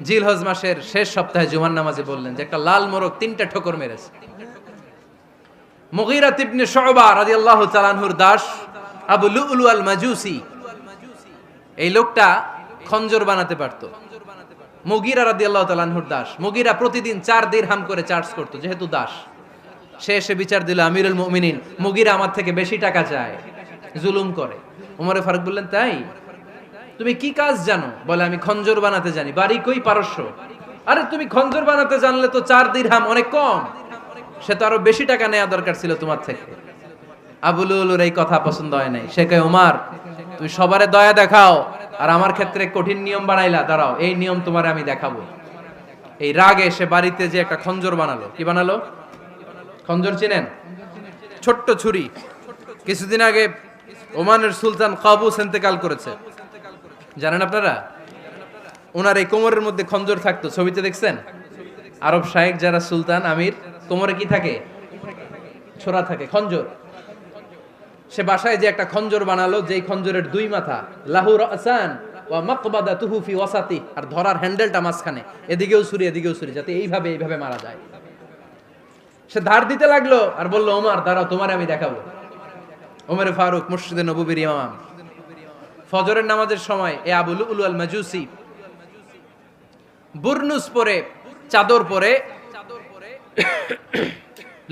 জিলহজ মাসের শেষ সপ্তাহে জুমার নামাজে বললেন যে একটা লাল মোরগ 3টা ঠোকর মেরেছে। মুগীরা ইবনে শুবা রাদিয়াল্লাহু তাআলা আনহুর দাস আবু লুলু আল মাজুসি, এই লোকটা খঞ্জর বানাতে পারতো। মুগীরা রাদিয়াল্লাহু তাআলা আনহুর দাস। মুগীরা প্রতিদিন 4 দিরহাম করে চার্জ করত, যেহেতু দাস। সে এসে বিচার দিল, আমিরুল মুমিনিন, মুগীরা আমার থেকে বেশি টাকা চায়, জুলুম করে। ওমরে ফারুক বললেন, তাই? তুমি কি কাজ জানো? বলে, আমি খঞ্জর বানাতে জানি। বাড়ি কই? পারস্য। আরে তুমি খঞ্জর বানাতে জানলে তো 4 দিরহাম অনেক কম, সে তো আরো বেশি টাকা নেওয়া দরকার ছিল তোমার থেকে। আবু লুলুর এই কথা পছন্দ হয় নাই। সে কয়, ওমর তুমি সবারে দয়া দেখাও, আর আমার ক্ষেত্রে কঠিন নিয়ম বানাইলা, দাঁড়াও এই নিয়ম তোমার আমি দেখাবো। এই রাগে সে বাড়িতে যে একটা খঞ্জর বানালো। কি বানালো? খঞ্জর চিনেন? ছোট্ট ছুরি। কিছুদিন আগে ওমানের সুলতান কাবুস ইন্তেকাল করেছে, জানেন আপনারা? ওনার এই কোমরের মধ্যে খঞ্জর থাকতো, ছবিতে দেখছেন? আরব শায়েখ যারা সুলতান আমির, কোমরে কি থাকে? ছোরা থাকে, খঞ্জর। সে বাসায় যে একটা খঞ্জর বানালো, যেই খঞ্জরের 2 মাথা, লাহু রাসান ওয়া মাকবাদাতুহু ফি ওয়াসাতি, আর ধরার হ্যান্ডেলটা মাঝখানে, এদিকেও ছুরি এদিকেও ছুরি, যাতে এইভাবে এইভাবে মারা যায়। সে ধার দিতে লাগলো আর বলল, ওমর দাঁড়াও, তোমারে আমি দেখাবো। ওমরে ফারুক মসজিদে নববীর ইমাম, ফজরের নামাজের সময় এ আবু লুলু আল মাজুসি বুরনুস পরে, চাদর পরে,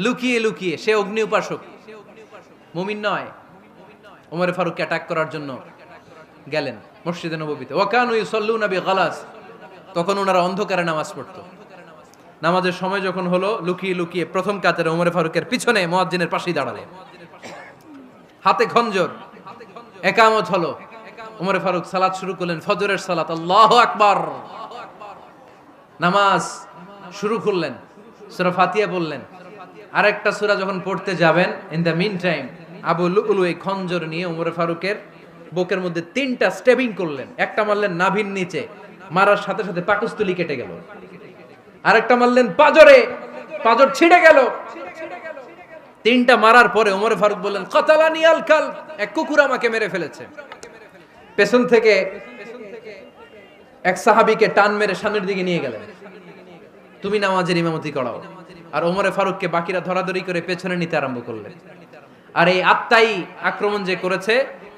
লুকিয়ে লুকিয়ে, সে অগ্নি উপাসক, মুমিন নয়, ওমরে ফারুককে অ্যাটাক করার জন্য গেলেন মসজিদে নববীতে। ওয়াকানু ইউসাল্লুনা বিগালাস, তখন ওনারা অন্ধকারে নামাজ পড়তো। নামাজের সময় যখন হলো, লুকিয়ে লুকিয়ে প্রথম কাতারে ওমরে ফারুকের পিছনে মুয়াজ্জিনের পাশেই দাঁড়ালেন, হাতে খঞ্জর, একামত হলো। ওমরে ফারুক সালাত শুরু করলেন, ফজরের সালাত, আল্লাহু আকবার, নামাজ শুরু করলেন, সূরা ফাতিহা বললেন। আরেকটা সূরা যখন পড়তে যাবেন, in the mean time Abu Lulu এই খঞ্জর নিয়ে ওমরে ফারুকের বুকের মধ্যে 3টা স্টেবিং করলেন। একটা মারলেন নাভির নিচে, মারার সাথে সাথে পাকস্থলী কেটে গেল। আরেকটা মারলেন পাজরে, পাজর ছিঁড়ে গেল। 3টা মারার পরে ওমরে ফারুক বললেন, কাতালানি আল কালব, এক কুকুর আমাকে মেরে ফেলেছে। পেছন থেকে এক সাহাবীকে টান মেরে সামনের দিকে নিয়ে গেলেন, তুমি নামাজের ইমামতি করাও। আর ওমরে ফারুককে বাকিরা ধরাধরি করে পেছনে নিতে আরম্ভ করলেন। আর এই আত্মাই আক্রমণ যে করেছে,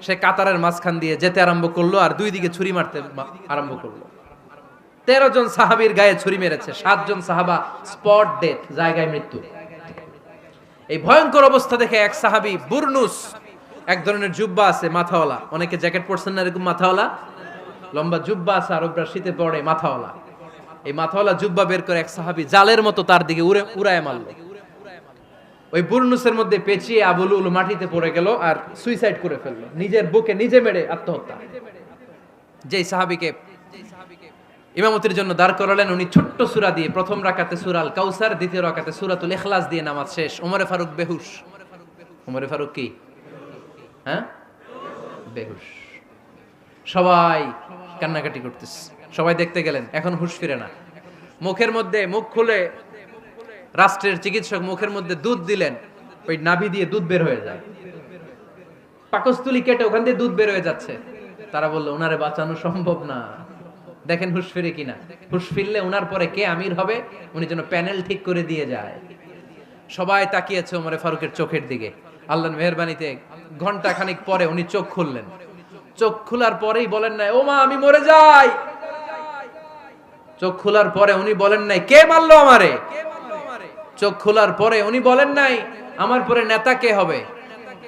সে কাতারের মাঝখান দিয়ে যেতে আরম্ভ করলো আর 2 দিকে ছুরি মারতে আরম্ভ করলো। 13 জন সাহাবীর গায়ে ছুরি মেরেছে, 7 জন সাহাবা স্পট ডেথ, জায়গায় মৃত্যু। এই ভয়ঙ্কর অবস্থা দেখে এক সাহাবী বুরনুস, এক ধরনের জুব্বা আছে মাথাওয়ালা, অনেকে জ্যাকেট পরছেন না এরকম মাথাওয়ালা, লম্বা জুব্বা আছে, আরবরা শীতে পড়ে মাথাওয়ালা, এই মাথাওয়ালা জুব্বা বের করে এক সাহাবী জালের মতো তার দিকে উড়ায় মারলো। ওই বুরনুসের মধ্যে পেঁচিয়ে আবু লুলু মাটিতে পড়ে গেল আর সুইসাইড করে ফেললো, নিজের বুকে নিজে মেরে আত্মহত্যা। যেই সাহাবীকে ইমামতির জন্য দাঁড় করালেন, উনি ছোট্ট সূরা দিয়ে, প্রথম রাকাতে সূরা আল কাউসার, দ্বিতীয় রাকাতে সূরাতুল ইখলাস দিয়ে নামাজ শেষ। ওমরে ফারুক বেহুশ। ওমরে ফারুক কি? হ্যাঁ, বেহুশ। সবাই কান্নাকাটি করতেছে, সবাই দেখতে গেলেন, এখন হুঁশ ফিরে না। মুখের মধ্যে, মুখ খুলে রাষ্ট্রের চিকিৎসক মুখের মধ্যে দুধ দিলেন, ওই নাভি দিয়ে দুধ বের হয়ে যায়, পাকস্থলী কেটে ওখান দিয়ে দুধ বের হয়ে যাচ্ছে। তারা বললো, ওনারে বাঁচানো সম্ভব না, দেখেন হুঁশ ফিরে কিনা। হুঁশ ফিরলে ওনার পরে কে আমির হবে, উনি যেন প্যানেল ঠিক করে দিয়ে যায়। সবাই তাকিয়েছে ওমরে ফারুকের চোখের দিকে। আল্লাহর মেহেরবানিতে ঘন্টা খানিক পরে উনি চোখ খুললেন। চোখ খোলার পরেই বলেন নাই, ও মা আমি মরে যাই। চোখ খোলার পরে উনি বলেন নাই, কে মারলো আমারে। চোখ খোলার পরে উনি বলেন নাই, আমার পরে নেতা কে হবে।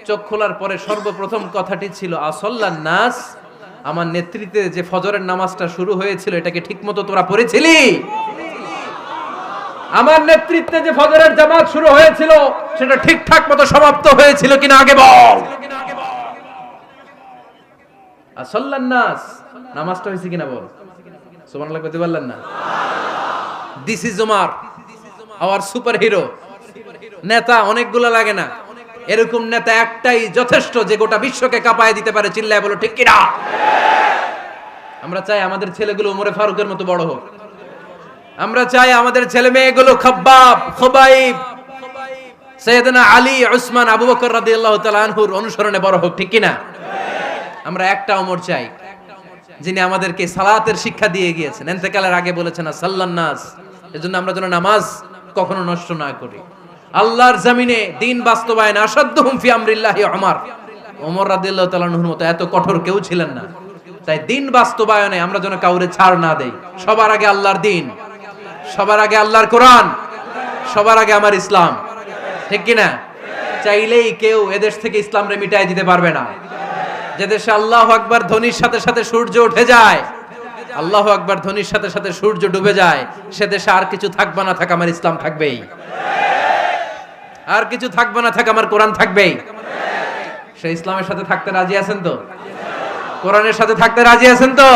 চোখ খোলার পরে সর্বপ্রথম কথাটি ছিল, আসল্লান নাস, আমার নেতৃত্বে যে ফজরের নামাজটা শুরু হয়েছিল, এটাকে ঠিকমতো তোরা পড়েছিলি? আমার নেতৃত্বে যে ফজরের জামাত শুরু হয়েছিল, সেটা ঠিকঠাক মতো সমাপ্ত হয়েছিল কিনা আগে বল। আসল্লান নাস, নামাজটা হয়েছে কিনা বল। সুবহানাল্লাহ কইতে পারলেন না? This is Omar, hour super hero. নেতা অনেকগুলো লাগে না, এরকম নেতা একটাই যথেষ্ট, যে গোটা বিশ্বকে কাঁপায় দিতে পারে। চিল্লায় বলো ঠিক কিনা? আমরা চাই আমাদের ছেলেগুলো ওমরে ফারুকের মতো বড় হোক। আমরা চাই আমাদের ছেলে মেয়েগুলো খাব্বাব, খুবাইব, সাইয়েদনা আলী, উসমান, আবু বকর রাদিয়াল্লাহু তাআলা আনহুর অনুসরণে বড় হোক, ঠিক কিনা? আমরা একটা ওমর চাই, যিনি আমাদেরকে সালাতের শিক্ষা দিয়ে গিয়েছেন, ইন্তেকালের আগে বলেছেন সাল্লান নাস। এজন্য আমরা যেন নামাজ কখনো নষ্ট না করি। আল্লাহর জমিনে দিন বাস্তবায়ন আসাদ্দুহুম ফি আমরিল্লাহি ওমর রাদিয়াল্লাহু তাআলা আনহুর মতো এত কঠোর কেউ ছিলেন না। তাই দিন বাস্তবায়নে আমরা যেন কাউরে ছাড় না দেই। সবার আগে আল্লাহর দিন, সবার আগে আল্লাহর কোরআন, সবার আগে আমার ইসলাম, ঠিক কিনা? চাইলেই কেউ এদেশ থেকে ইসলামরে মিটাই দিতে পারবে না। যে দেশে আল্লাহু আকবার ধ্বনির সাথে সাথে সূর্য উঠে যায়, আল্লাহু আকবার ধ্বনির সাথে সাথে সূর্য ডুবে যায়, সে দেশে আর কিছু থাকবে না থাক, আমার ইসলাম থাকবেই। আর কিছু থাকবে না থাক, আমার কোরআন থাকবেই। সে ইসলামের সাথে থাকতে রাজি আছেন তো? কোরআনের সাথে থাকতে রাজি আছেন তো?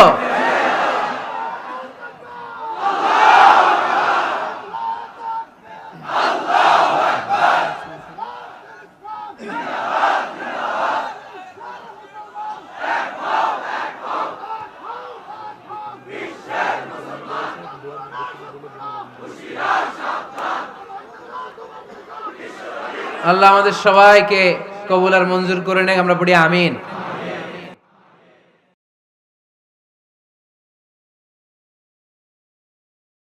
আল্লাহ আমাদের সবাইকে কবুল আর মঞ্জুর করে নেক। আমরা পড়ি আমিন।